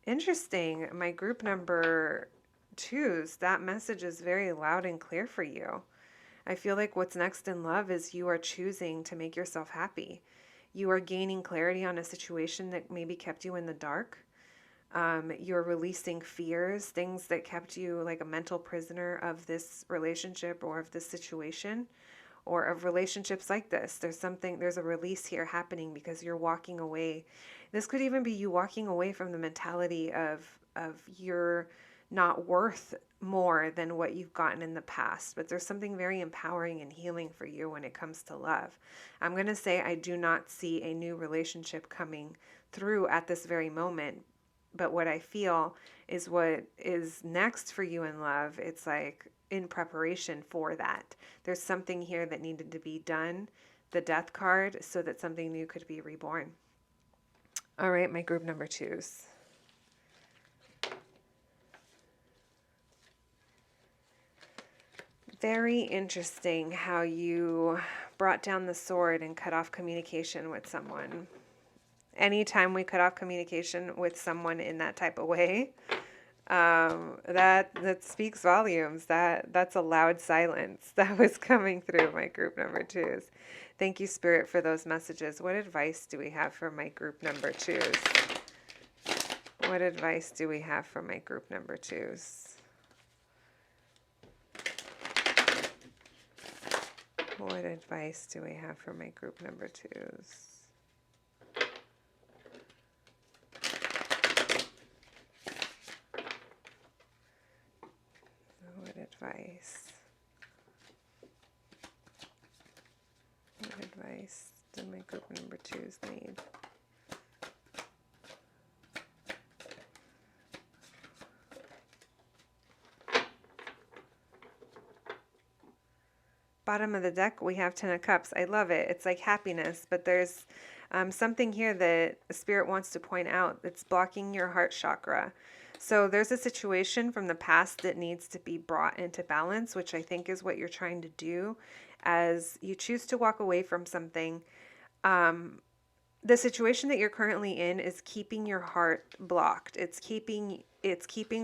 Interesting. My group number twos, that message is very loud and clear for you. I feel like what's next in love is you are choosing to make yourself happy. You are gaining clarity on a situation that maybe kept you in the dark. You're releasing fears, things that kept you like a mental prisoner of this relationship or of this situation or of relationships like this. There's a release here happening because you're walking away. This could even be you walking away from the mentality of you're not worth more than what you've gotten in the past. But there's something very empowering and healing for you when it comes to love. I'm going to say I do not see a new relationship coming through at this very moment. But what I feel is what is next for you in love. It's like in preparation for that. There's something here that needed to be done, the Death card, so that something new could be reborn. All right, my group number twos. Very interesting how you brought down the sword and cut off communication with someone. Anytime we cut off communication with someone in that type of way, that speaks volumes. That's a loud silence that was coming through my group number twos. Thank you, Spirit, for those messages. What advice do we have for my group number twos? What advice do we have for my group number twos? What advice do we have for my group number twos? What advice? What advice do my group number twos need? Bottom of the deck, we have Ten of Cups. I love it. It's like happiness, but there's something here that the Spirit wants to point out that's blocking your heart chakra. So there's a situation from the past that needs to be brought into balance, which I think is what you're trying to do as you choose to walk away from something. The situation that you're currently in is keeping your heart blocked. It's keeping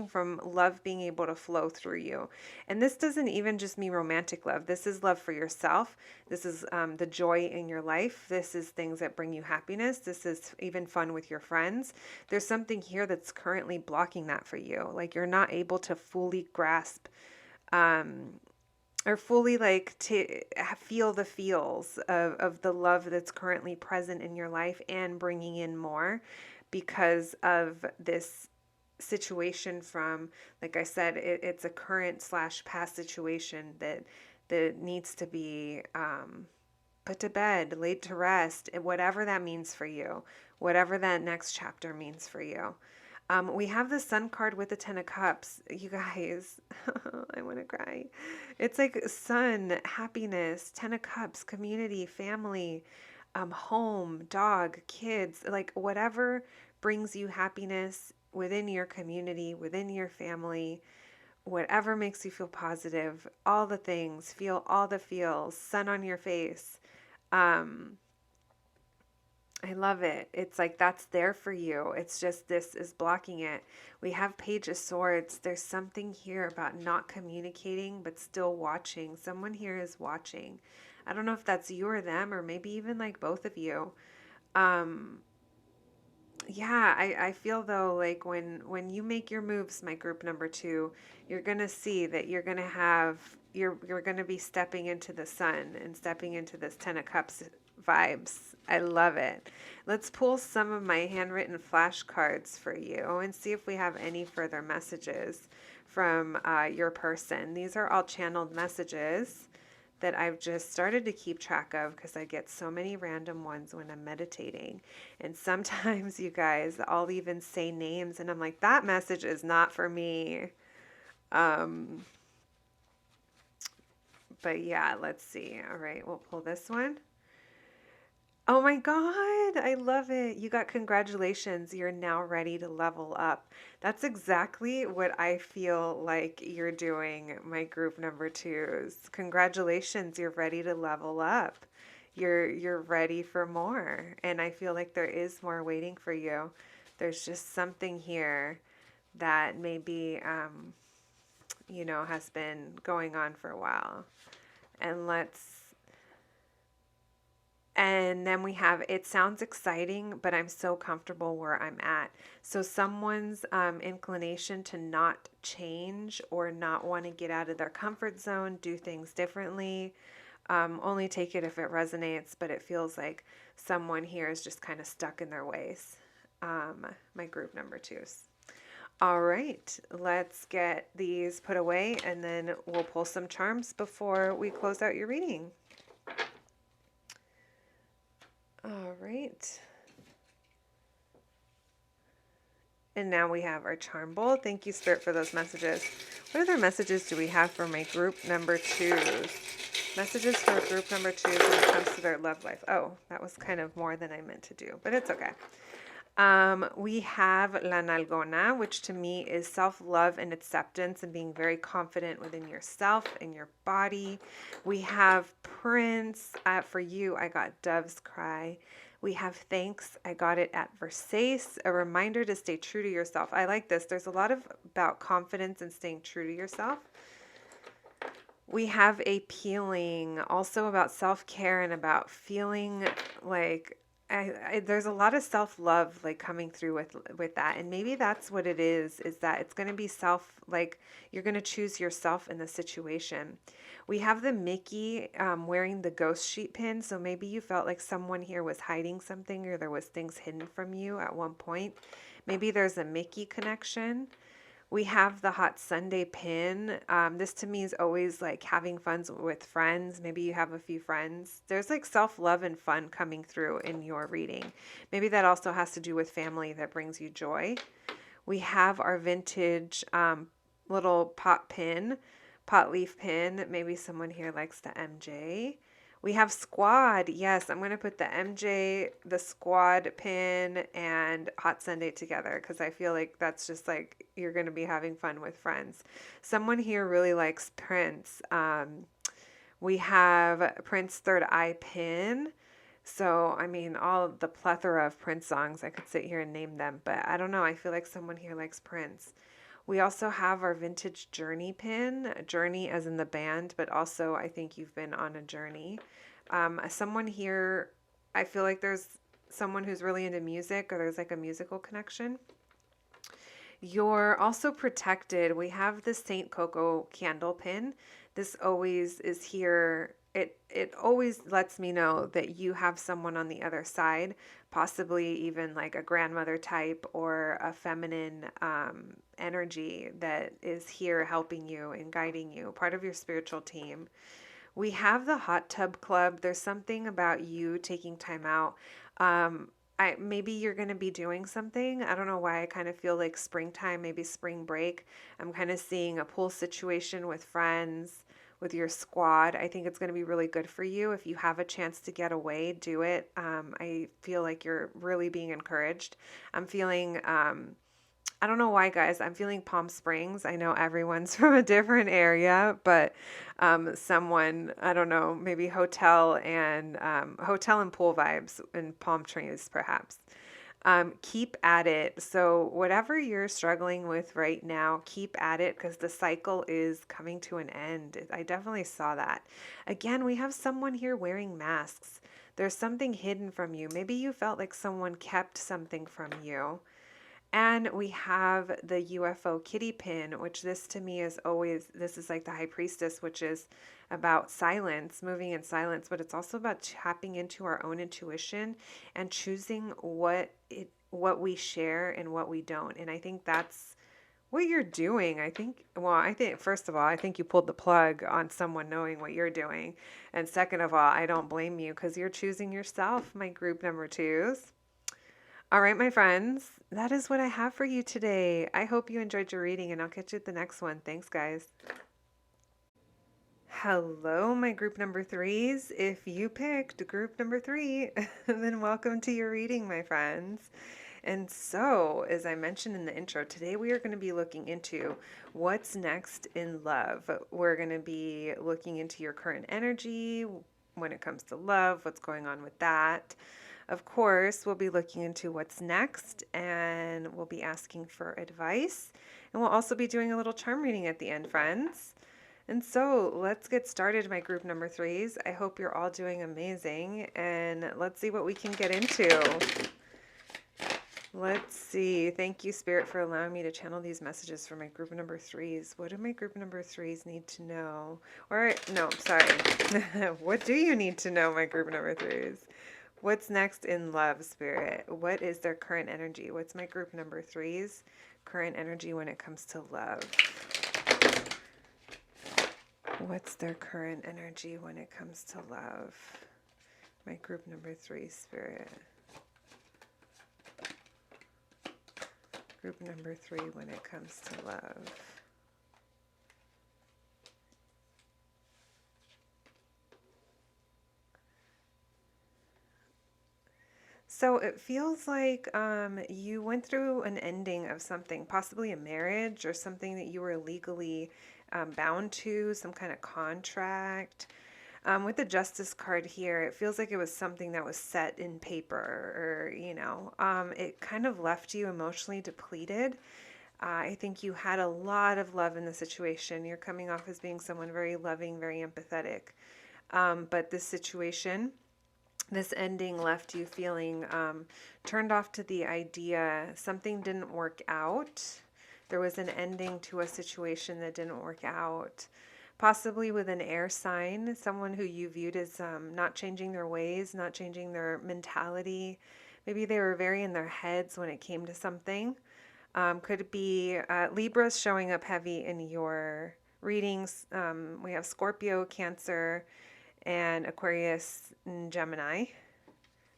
from love being able to flow through you. And this doesn't even just mean romantic love. This is love for yourself. This is the joy in your life. This is things that bring you happiness. This is even fun with your friends. There's something here that's currently blocking that for you. Like you're not able to fully grasp or fully like to feel the feels of the love that's currently present in your life and bringing in more because of this situation from, like I said, it's a current / past situation that needs to be put to bed, laid to rest, whatever that means for you, whatever that next chapter means for you. We have the Sun card with the Ten of Cups. You guys, I want to cry. It's like sun, happiness, Ten of Cups, community, family, home, dog, kids, like whatever brings you happiness within your community, within your family, whatever makes you feel positive, all the things, feel all the feels, sun on your face. I love it. It's like that's there for you. It's just this is blocking it. We have Page of Swords. There's something here about not communicating but still watching. Someone here is watching. I don't know if that's you or them or maybe even like both of you. Yeah, I feel though like when you make your moves, my group number two, you're gonna see that you're gonna have you're gonna be stepping into the sun and stepping into this Ten of Cups vibes. I love it. Let's pull some of my handwritten flashcards for you and see if we have any further messages from your person. These are all channeled messages that I've just started to keep track of because I get so many random ones when I'm meditating. And sometimes, you guys, I'll even say names and I'm like, that message is not for me. Um, but yeah, let's see. All right, we'll pull this one. Oh my God, I love it. You got congratulations. You're now ready to level up. That's exactly what I feel like you're doing, my group number twos. Congratulations, you're ready to level up. You're ready for more. And I feel like there is more waiting for you. There's just something here that maybe has been going on for a while. And then we have, it sounds exciting, but I'm so comfortable where I'm at. So someone's inclination to not change or not want to get out of their comfort zone, do things differently. Only take it if it resonates, but it feels like someone here is just kind of stuck in their ways. My group number twos. All right, let's get these put away and then we'll pull some charms before we close out your reading. All right. And now we have our charm bowl. Thank you, Spirit, for those messages. What other messages do we have for my group number twos? Messages for group number twos when it comes to their love life. Oh, that was kind of more than I meant to do, but it's okay. We have La Nalgona, which to me is self-love and acceptance and being very confident within yourself and your body. We have Prince. For you, I got Dove's Cry. We have Thanks. I got it at Versailles. A reminder to stay true to yourself. I like this. There's a lot about confidence and staying true to yourself. We have a Peeling, also about self-care and about feeling like there's a lot of self-love like coming through with that, and maybe that's what it is that it's going to be like you're going to choose yourself in the situation. We have the Mickey wearing the ghost sheet pin, so maybe you felt like someone here was hiding something or there was things hidden from you at one point. Maybe there's a Mickey connection. We have the Hot Sunday pin. This to me is always like having fun with friends. Maybe you have a few friends. There's like self-love and fun coming through in your reading. Maybe that also has to do with family that brings you joy. We have our vintage little pot leaf pin. Maybe someone here likes the MJ. We have Squad. Yes, I'm going to put the MJ, the Squad pin, and Hot Sunday together because I feel like that's just like you're going to be having fun with friends. Someone here really likes Prince. We have Prince Third Eye pin. So, I mean, all of the plethora of Prince songs, I could sit here and name them, but I don't know. I feel like someone here likes Prince. We also have our vintage Journey pin, Journey as in the band, but also I think you've been on a journey. Someone here, I feel like there's someone who's really into music or there's like a musical connection. You're also protected. We have the Saint Coco candle pin. This always is here. It always lets me know that you have someone on the other side, possibly even like a grandmother type or a feminine energy that is here helping you and guiding you, part of your spiritual team. We have the Hot Tub Club. There's something about you taking time out. Maybe you're going to be doing something. I don't know why I kind of feel like springtime, maybe spring break. I'm kind of seeing a pool situation with friends, with your squad. I think it's going to be really good for you. If you have a chance to get away, do it. I feel like you're really being encouraged. I'm feeling, I don't know why, guys. I'm feeling Palm Springs. I know everyone's from a different area, but someone, I don't know, maybe hotel and pool vibes and palm trees, perhaps. Keep at it. So whatever you're struggling with right now, keep at it because the cycle is coming to an end. I definitely saw that. Again, we have someone here wearing masks. There's something hidden from you. Maybe you felt like someone kept something from you. And we have the UFO kitty pin, which this to me is always, this is like the high priestess, which is about silence, moving in silence, but it's also about tapping into our own intuition and choosing what we share and what we don't. And I think that's what you're doing. I think, first of all, I think you pulled the plug on someone knowing what you're doing. And second of all, I don't blame you because you're choosing yourself, my group number twos. All right, my friends, that is what I have for you today. I hope you enjoyed your reading, and I'll catch you at the next one. Thanks, guys. Hello, my group number threes. If you picked group number three, then welcome to your reading, my friends. And so, as I mentioned in the intro, today we are going to be looking into what's next in love. We're going to be looking into your current energy when it comes to love, what's going on with that. Of course, we'll be looking into what's next and we'll be asking for advice. And we'll also be doing a little charm reading at the end, friends. And so let's get started, my group number threes. I hope you're all doing amazing and let's see what we can get into. Let's see. Thank you, Spirit, for allowing me to channel these messages for my group number threes. What do my group number threes need to know? Or, no, sorry. What do you need to know, my group number threes? What's next in love, Spirit? What is their current energy? What's my group number threes current energy when it comes to love? What's their current energy when it comes to love? My group number three, Spirit. Group number three when it comes to love. So it feels like you went through an ending of something, possibly a marriage or something that you were legally bound to, some kind of contract. With the Justice card here, it feels like it was something that was set in paper or, it kind of left you emotionally depleted. I think you had a lot of love in the situation. You're coming off as being someone very loving, very empathetic. But this situation, this ending left you feeling turned off to the idea something didn't work out. There was an ending to a situation that didn't work out. Possibly with an air sign, someone who you viewed as not changing their ways, not changing their mentality. Maybe they were very in their heads when it came to something. Could be Libras showing up heavy in your readings. We have Scorpio, Cancer, and Aquarius and Gemini.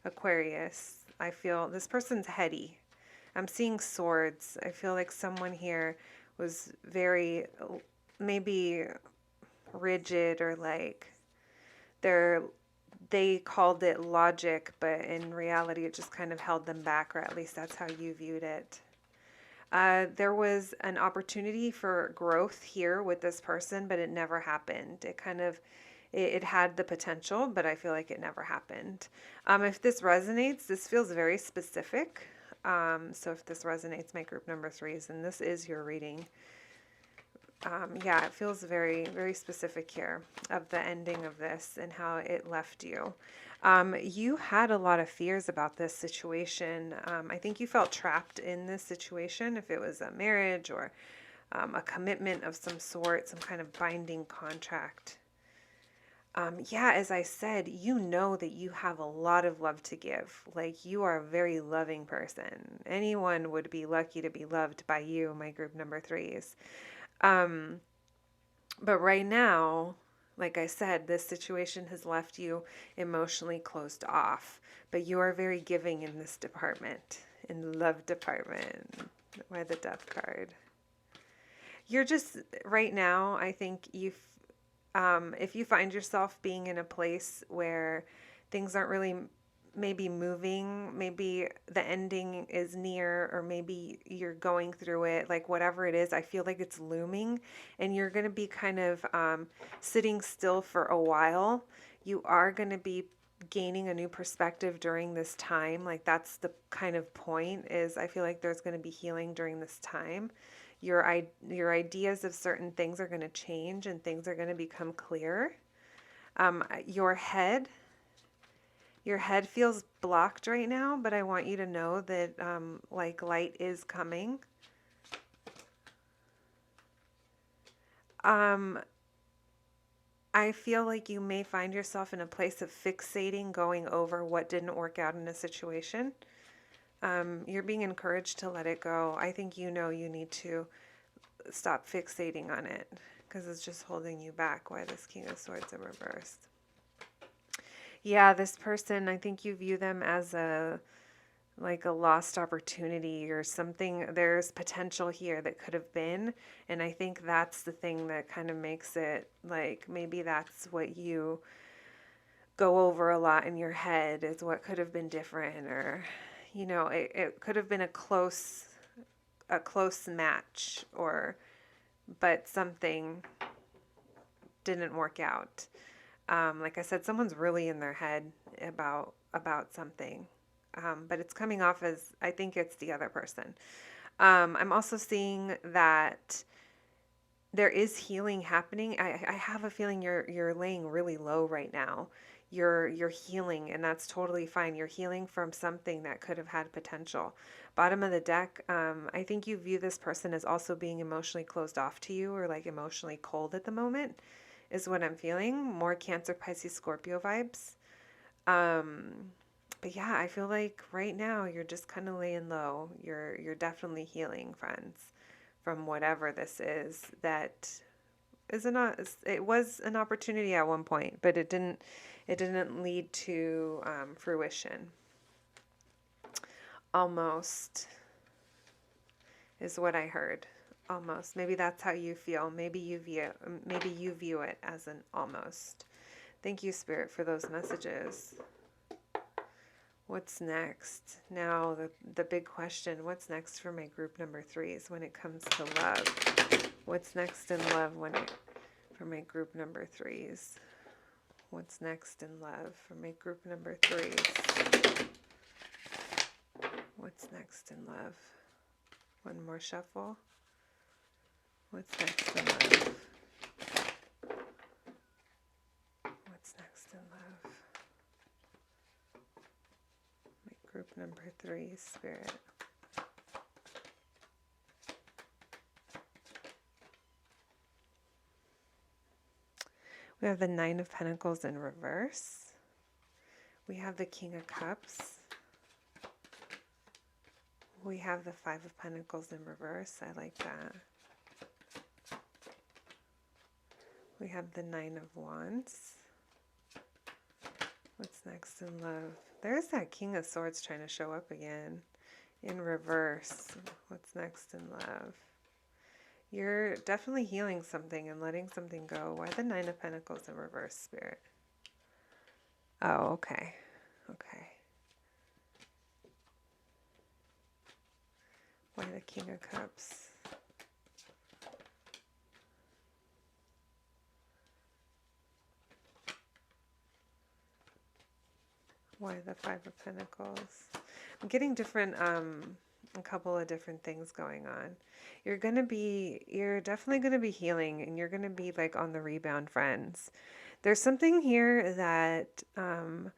Aquarius, I feel this person's heady. I'm seeing swords. I feel like someone here was very maybe rigid or like they called it logic, but in reality it just kind of held them back, or at least that's how you viewed it. There was an opportunity for growth here with this person, but it never happened. It had the potential, but I feel like it never happened. If this resonates, this feels very specific. So if this resonates, my group number threes, and this is your reading. Yeah, it feels very, very specific here of the ending of this and how it left you. You had a lot of fears about this situation. I think you felt trapped in this situation, if it was a marriage or a commitment of some sort, some kind of binding contract. Yeah, as I said, you know that you have a lot of love to give. Like, you are a very loving person. Anyone would be lucky to be loved by you, my group number threes. But right now, like I said, this situation has left you emotionally closed off. But you are very giving in this department, in the love department, by the Death card. You're just, right now, I think if you find yourself being in a place where things aren't really maybe moving, maybe the ending is near, or maybe you're going through it, like whatever it is, I feel like it's looming and you're going to be kind of sitting still for a while. You are going to be gaining a new perspective during this time. Like, that's the kind of point, is I feel like there's going to be healing during this time. Your ideas of certain things are going to change and things are going to become clear. Your head Your head feels blocked right now, but I want you to know that like light is coming. I feel like you may find yourself in a place of fixating, going over what didn't work out in a situation. You're being encouraged to let it go. I think you know you need to stop fixating on it because it's just holding you back. Why this King of Swords in reverse? Yeah, this person, I think you view them as like a lost opportunity or something. There's potential here that could have been, and I think that's the thing that kind of makes it like maybe that's what you go over a lot in your head is what could have been different, or you know, it could have been a close match, or but something didn't work out. Like I said, someone's really in their head about something. But it's coming off as, I think it's the other person. I'm also seeing that there is healing happening. I have a feeling you're laying really low right now. You're healing, and that's totally fine. You're healing from something that could have had potential. Bottom of the deck, I think you view this person as also being emotionally closed off to you, or like emotionally cold at the moment, is what I'm feeling. More Cancer, Pisces, Scorpio vibes. But yeah, I feel like right now you're just kind of laying low. You're definitely healing, friends, from whatever this is that is not. It was an opportunity at one point, but it didn't lead to fruition. Almost is what I heard. Almost. Maybe that's how you feel. Maybe you view it as an almost. Thank you, Spirit, for those messages. What's next? Now, the big question, what's next for my group number 3s when it comes to love? What's next in love for my group number 3s? What's next in love for my group number 3s? What's next in love? One more shuffle. What's next in love? What's next in love? Group number 3, Spirit. We have the 9 of Pentacles in reverse. We have the King of Cups. We have the 5 of Pentacles in reverse. I like that. We have the 9 of Wands. What's next in love? There's that King of Swords trying to show up again in reverse. What's next in love? You're definitely healing something and letting something go. Why the 9 of Pentacles in reverse, Spirit? Oh, okay. Okay. Why the King of Cups? Why the 5 of Pentacles? I'm getting different, a couple of different things going on. You're definitely going to be healing, and you're going to be like on the rebound, friends. There's something here that, I'm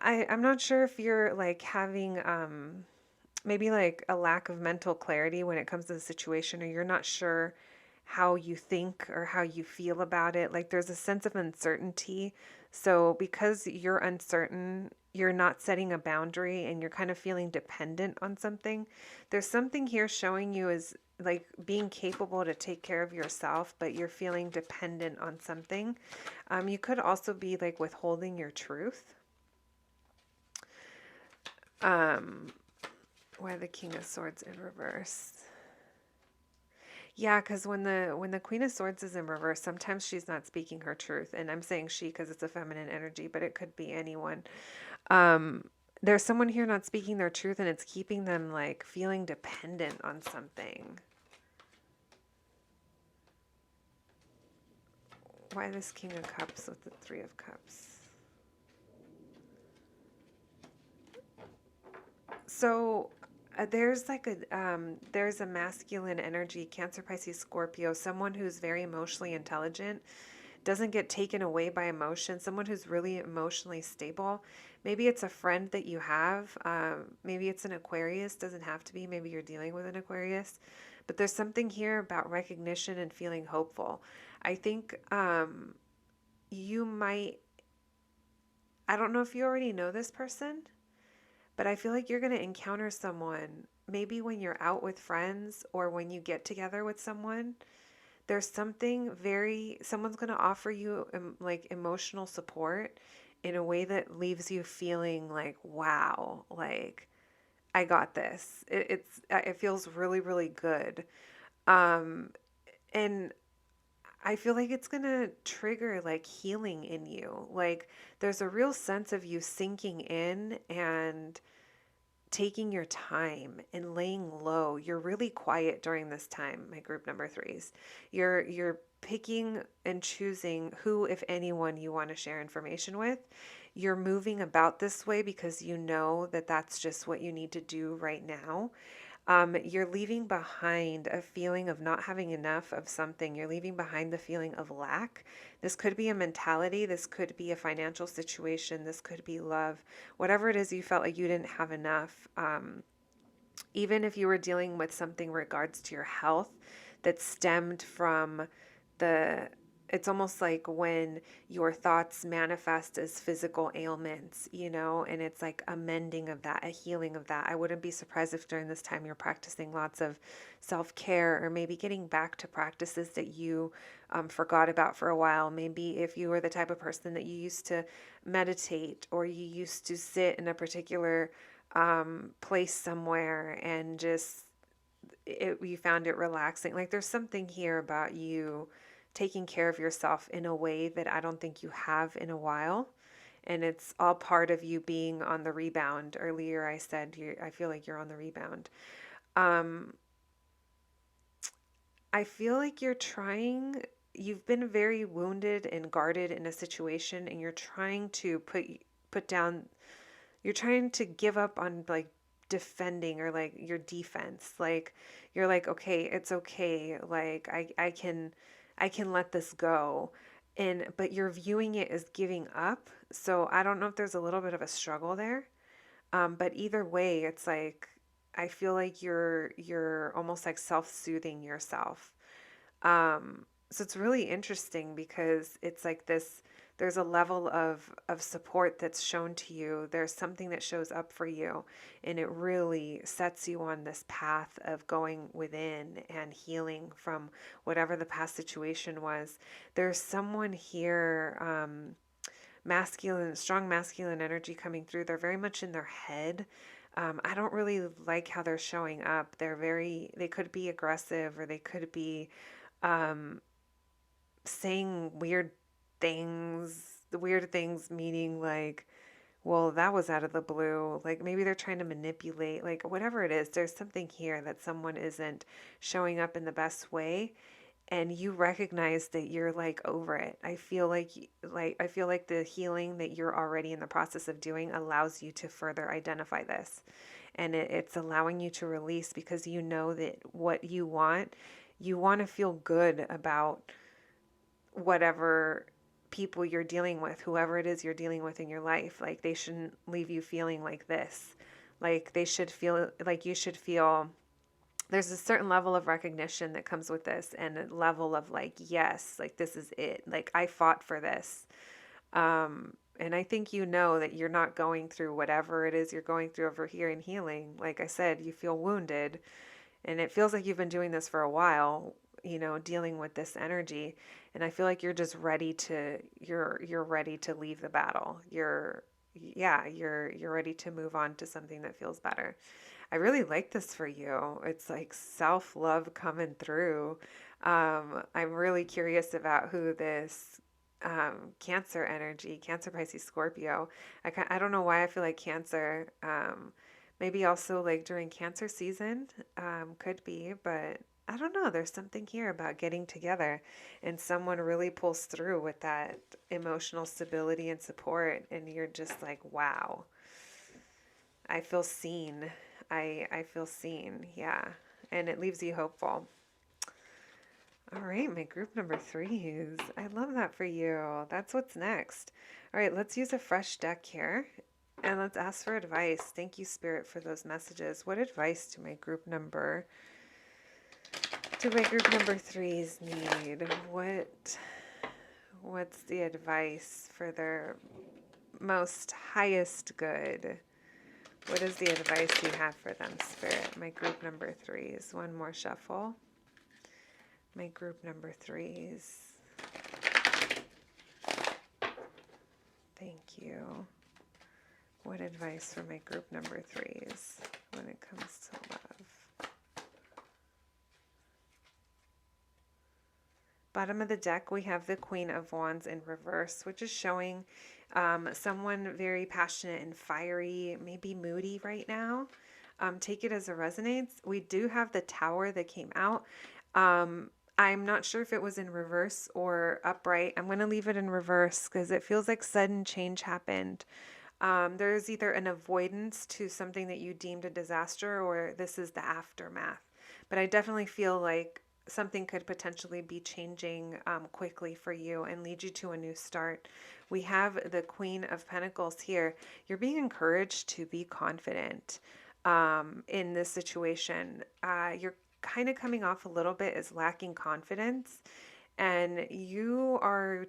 not sure if you're like having, maybe like a lack of mental clarity when it comes to the situation, or you're not sure how you think or how you feel about it. Like there's a sense of uncertainty. So because you're uncertain, you're not setting a boundary, and you're kind of feeling dependent on something. There's something here showing you as like being capable to take care of yourself, but you're feeling dependent on something. You could also be like withholding your truth. Why the King of Swords in reverse? Yeah, because when the Queen of Swords is in reverse, sometimes she's not speaking her truth. And I'm saying she because it's a feminine energy, but it could be anyone. There's someone here not speaking their truth, and it's keeping them like feeling dependent on something. Why this King of Cups with the 3 of Cups? So there's like there's a masculine energy, Cancer, Pisces, Scorpio, someone who's very emotionally intelligent. doesn't get taken away by emotion, someone who's really emotionally stable. Maybe it's a friend that you have. Maybe it's an Aquarius, doesn't have to be. Maybe you're dealing with an Aquarius. But there's something here about recognition and feeling hopeful. I think you might, I don't know if you already know this person, but I feel like you're going to encounter someone maybe when you're out with friends or when you get together with someone. There's something very, someone's going to offer you like emotional support in a way that leaves you feeling like, wow, like I got this. It feels really, really good. Um, and I feel like it's going to trigger like healing in you. Like there's a real sense of you sinking in and taking your time and laying low. You're really quiet during this time, my group number threes. You're picking and choosing who, if anyone, you want to share information with. You're moving about this way because you know that that's just what you need to do right now. You're leaving behind a feeling of not having enough of something. You're leaving behind the feeling of lack. This could be a mentality. This could be a financial situation. This could be love. Whatever it is, you felt like you didn't have enough. Even if you were dealing with something in regards to your health that stemmed from the it's almost like when your thoughts manifest as physical ailments, you know, and it's like a mending of that, a healing of that. I wouldn't be surprised if during this time you're practicing lots of self-care or maybe getting back to practices that you forgot about for a while. Maybe if you were the type of person that you used to meditate or you used to sit in a particular place somewhere and just you found it relaxing. Like there's something here about you taking care of yourself in a way that I don't think you have in a while. And it's all part of you being on the rebound. Earlier, I said, I feel like you're on the rebound. Um, I feel like you've been very wounded and guarded in a situation, and you're trying to put down, you're trying to give up on like defending or like your defense. Like you're like, okay, it's okay. Like I can let this go. And but you're viewing it as giving up. So I don't know if there's a little bit of a struggle there. But either way, it's like I feel like you're almost like self-soothing yourself. So it's really interesting because it's like this, there's a level of support that's shown to you. There's something that shows up for you, and it really sets you on this path of going within and healing from whatever the past situation was. There's someone here, masculine, strong masculine energy coming through. They're very much in their head. I don't really like how they're showing up. They could be aggressive or they could be um, saying weird things meaning like, well, that was out of the blue. Like maybe they're trying to manipulate, like whatever it is, there's something here that someone isn't showing up in the best way. And you recognize that you're like over it. I feel like the healing that you're already in the process of doing allows you to further identify this. And it's allowing you to release because you know that what you want to feel good about whatever people you're dealing with, whoever it is you're dealing with in your life. Like they shouldn't leave you feeling like this. Like they should feel like you should feel there's a certain level of recognition that comes with this and a level of like, yes, like this is it. Like I fought for this. And I think you know that you're not going through whatever it is you're going through over here in healing. Like I said, you feel wounded and it feels like you've been doing this for a while, you know, dealing with this energy. And I feel like you're just you're ready to leave the battle. You're ready to move on to something that feels better. I really like this for you. It's like self-love coming through. I'm really curious about who this Cancer energy, Cancer, Pisces, Scorpio. I don't know why I feel like Cancer. Maybe also like during Cancer season, could be, but I don't know. There's something here about getting together and someone really pulls through with that emotional stability and support, and you're just like, wow, I feel seen. I feel seen, yeah. And it leaves you hopeful. All right, my group number threes. I love that for you. That's what's next. All right, let's use a fresh deck here and let's ask for advice. Thank you, Spirit, for those messages. What advice do my group number threes need? What's the advice for their most highest good? What is the advice you have for them, Spirit? My group number threes. One more shuffle. My group number threes. Thank you. What advice for my group number threes when it comes to love? Bottom of the deck, we have the Queen of Wands in reverse, which is showing someone very passionate and fiery, maybe moody right now. Take it as it resonates. We do have the Tower that came out. I'm not sure if it was in reverse or upright. I'm going to leave it in reverse because it feels like sudden change happened. There's either an avoidance to something that you deemed a disaster, or this is the aftermath. But I definitely feel like something could potentially be changing quickly for you and lead you to a new start. We have the Queen of Pentacles here. You're being encouraged to be confident in this situation. You're kind of coming off a little bit as lacking confidence, and you are,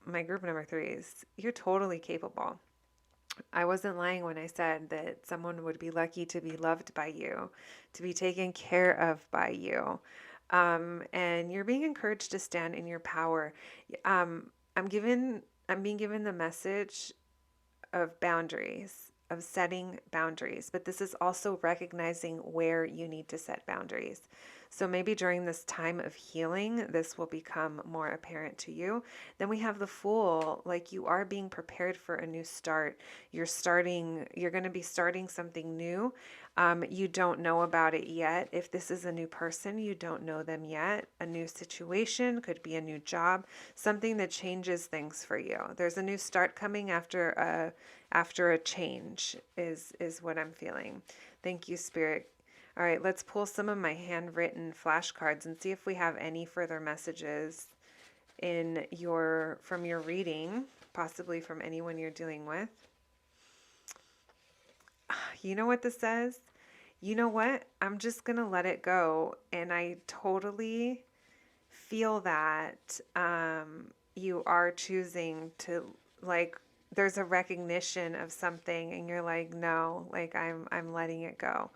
my group number threes, you're totally capable. I wasn't lying when I said that someone would be lucky to be loved by you, to be taken care of by you. And you're being encouraged to stand in your power. I'm being given the message of boundaries, of setting boundaries, but this is also recognizing where you need to set boundaries. So maybe during this time of healing, this will become more apparent to you. Then we have the Fool, like you are being prepared for a new start. You're going to be starting something new. You don't know about it yet. If this is a new person, you don't know them yet. A new situation could be a new job, something that changes things for you. There's a new start coming after a change is what I'm feeling. Thank you, Spirit. All right, let's pull some of my handwritten flashcards and see if we have any further messages from your reading, possibly from anyone you're dealing with. You know what this says? You know what? I'm just going to let it go. And I totally feel that you are choosing to, like, there's a recognition of something and you're like, no, like I'm letting it go.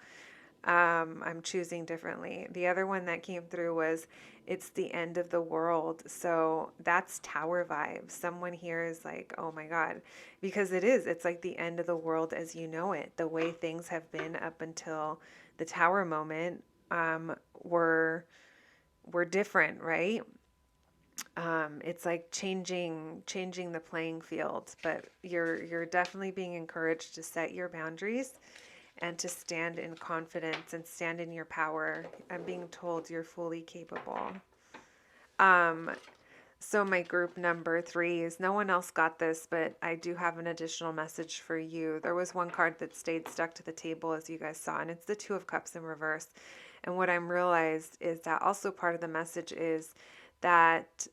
I'm choosing differently. The other one that came through was it's the end of the world. So that's Tower vibes. Someone here is like, oh my God, because it is. It's like the end of the world as you know it. The way things have been up until the Tower moment were different, right? It's like changing the playing field, but you're definitely being encouraged to set your boundaries and to stand in confidence and stand in your power. I'm being told you're fully capable. So my group number three is, no one else got this, but I do have an additional message for you. There was one card that stayed stuck to the table, as you guys saw, and it's the Two of Cups in reverse. And what I'm realized is that also part of the message is that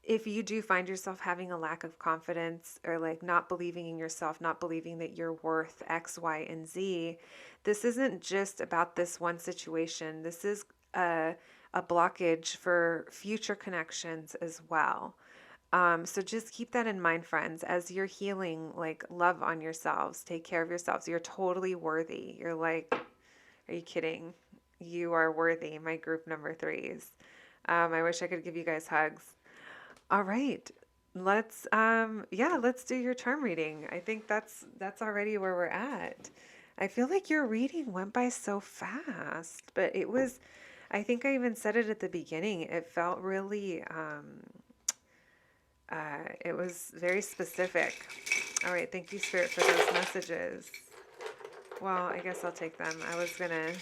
if you do find yourself having a lack of confidence or like not believing in yourself, not believing that you're worth X, Y, and Z, this isn't just about this one situation. This is a blockage for future connections as well. So just keep that in mind, friends, as you're healing, like love on yourselves, take care of yourselves. You're totally worthy. You're like, are you kidding? You are worthy, my group number threes. I wish I could give you guys hugs. All right. Let's do your charm reading. I think that's already where we're at. I feel like your reading went by so fast, but I think I even said it at the beginning. It felt really it was very specific. All right, thank you, Spirit, for those messages. Well, I guess I'll take them. I was gonna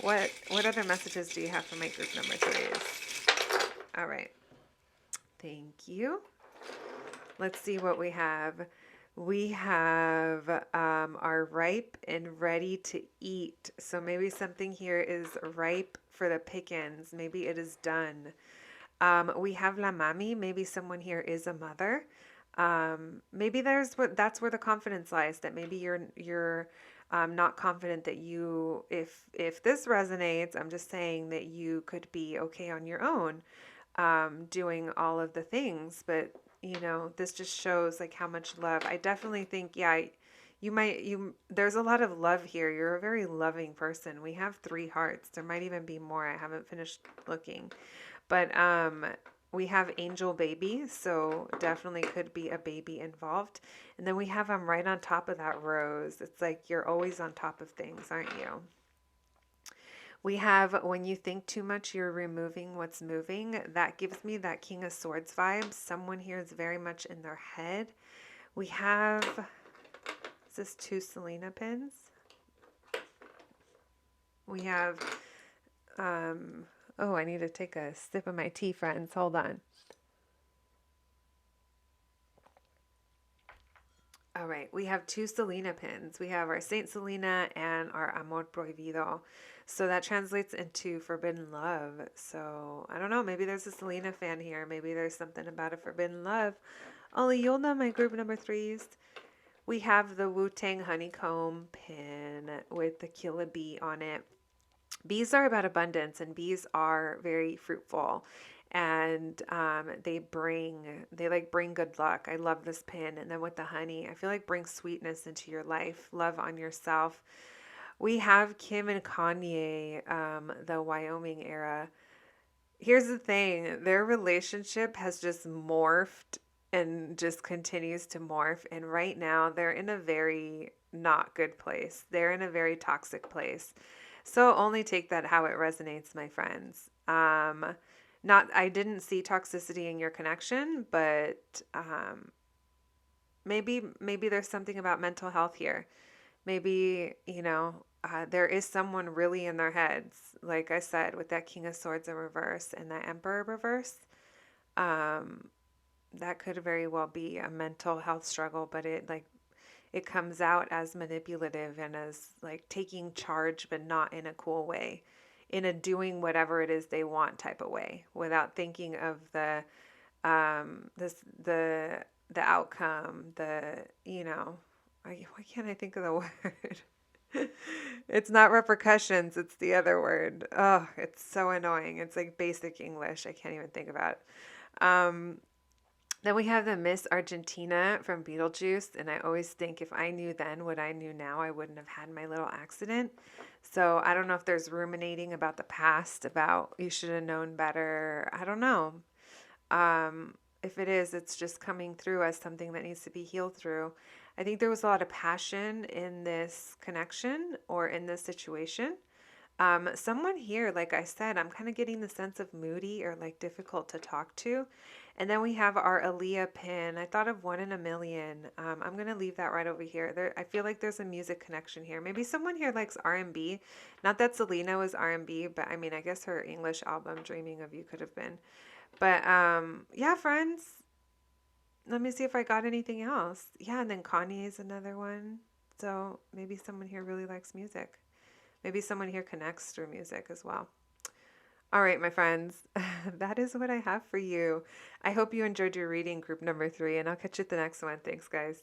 what other messages do you have for my group number threes? All right. Thank you. Let's see what we have. We have are ripe and ready to eat. So maybe something here is ripe for the pickings. Maybe it is done. We have la mami. Maybe someone here is a mother. Maybe that's where the confidence lies. That maybe you're not confident that you, if this resonates, I'm just saying that you could be okay on your own, doing all of the things. But this just shows like how much love. I definitely think, yeah, there's a lot of love here. You're a very loving person. We have 3 hearts. There might even be more. I haven't finished looking. But we have angel baby, so definitely could be a baby involved. And then we have them right on top of that rose. It's like you're always on top of things, aren't you? We have when you think too much, you're removing what's moving. That gives me that King of Swords vibe. Someone here is very much in their head. We have, is this 2 Selena pins? We have, oh, I need to take a sip of my tea, friends. Hold on. All right, we have 2 Selena pins. We have our Saint Selena and our Amor Prohibido. So that translates into forbidden love. So I don't know, maybe there's a Selena fan here. Maybe there's something about a forbidden love. Only you'll know, my group number 3s. We have the Wu-Tang honeycomb pin with the kill a bee on it. Bees are about abundance, and bees are very fruitful, and they like bring good luck. I love this pin. And then with the honey, I feel like bring sweetness into your life, love on yourself. We have Kim and Kanye, the Wyoming era. Here's the thing, their relationship has just morphed and just continues to morph. And right now, they're in a very not good place. They're in a very toxic place. So only take that how it resonates, my friends. Not, I didn't see toxicity in your connection, but maybe there's something about mental health here. Maybe, there is someone really in their heads, like I said, with that King of Swords in reverse and that Emperor reverse. Um, that could very well be a mental health struggle, but it comes out as manipulative and as like taking charge, but not in a cool way, in a doing whatever it is they want type of way, without thinking of the outcome, why can't I think of the word? It's not repercussions, it's the other word. Oh, it's so annoying. It's like basic English. I can't even think about it. Then we have the Miss Argentina from Beetlejuice, and I always think if I knew then what I knew now, I wouldn't have had my little accident. So I don't know if there's ruminating about the past, about you should have known better. I don't know. If it is, it's just coming through as something that needs to be healed through. I think there was a lot of passion in this connection or in this situation. Someone here, like I said, I'm kind of getting the sense of moody or like difficult to talk to. And then we have our Aaliyah pin. I thought of 1 in a million. I'm going to leave that right over here. I feel like there's a music connection here. Maybe someone here likes R&B. Not that Selena was R&B, but I mean, I guess her English album, Dreaming of You, could have been. But yeah, friends, let me see if I got anything else. Yeah, and then Kanye is another one. So maybe someone here really likes music. Maybe someone here connects through music as well. All right, my friends, that is what I have for you. I hope you enjoyed your reading, group number 3, and I'll catch you at the next one. Thanks, guys.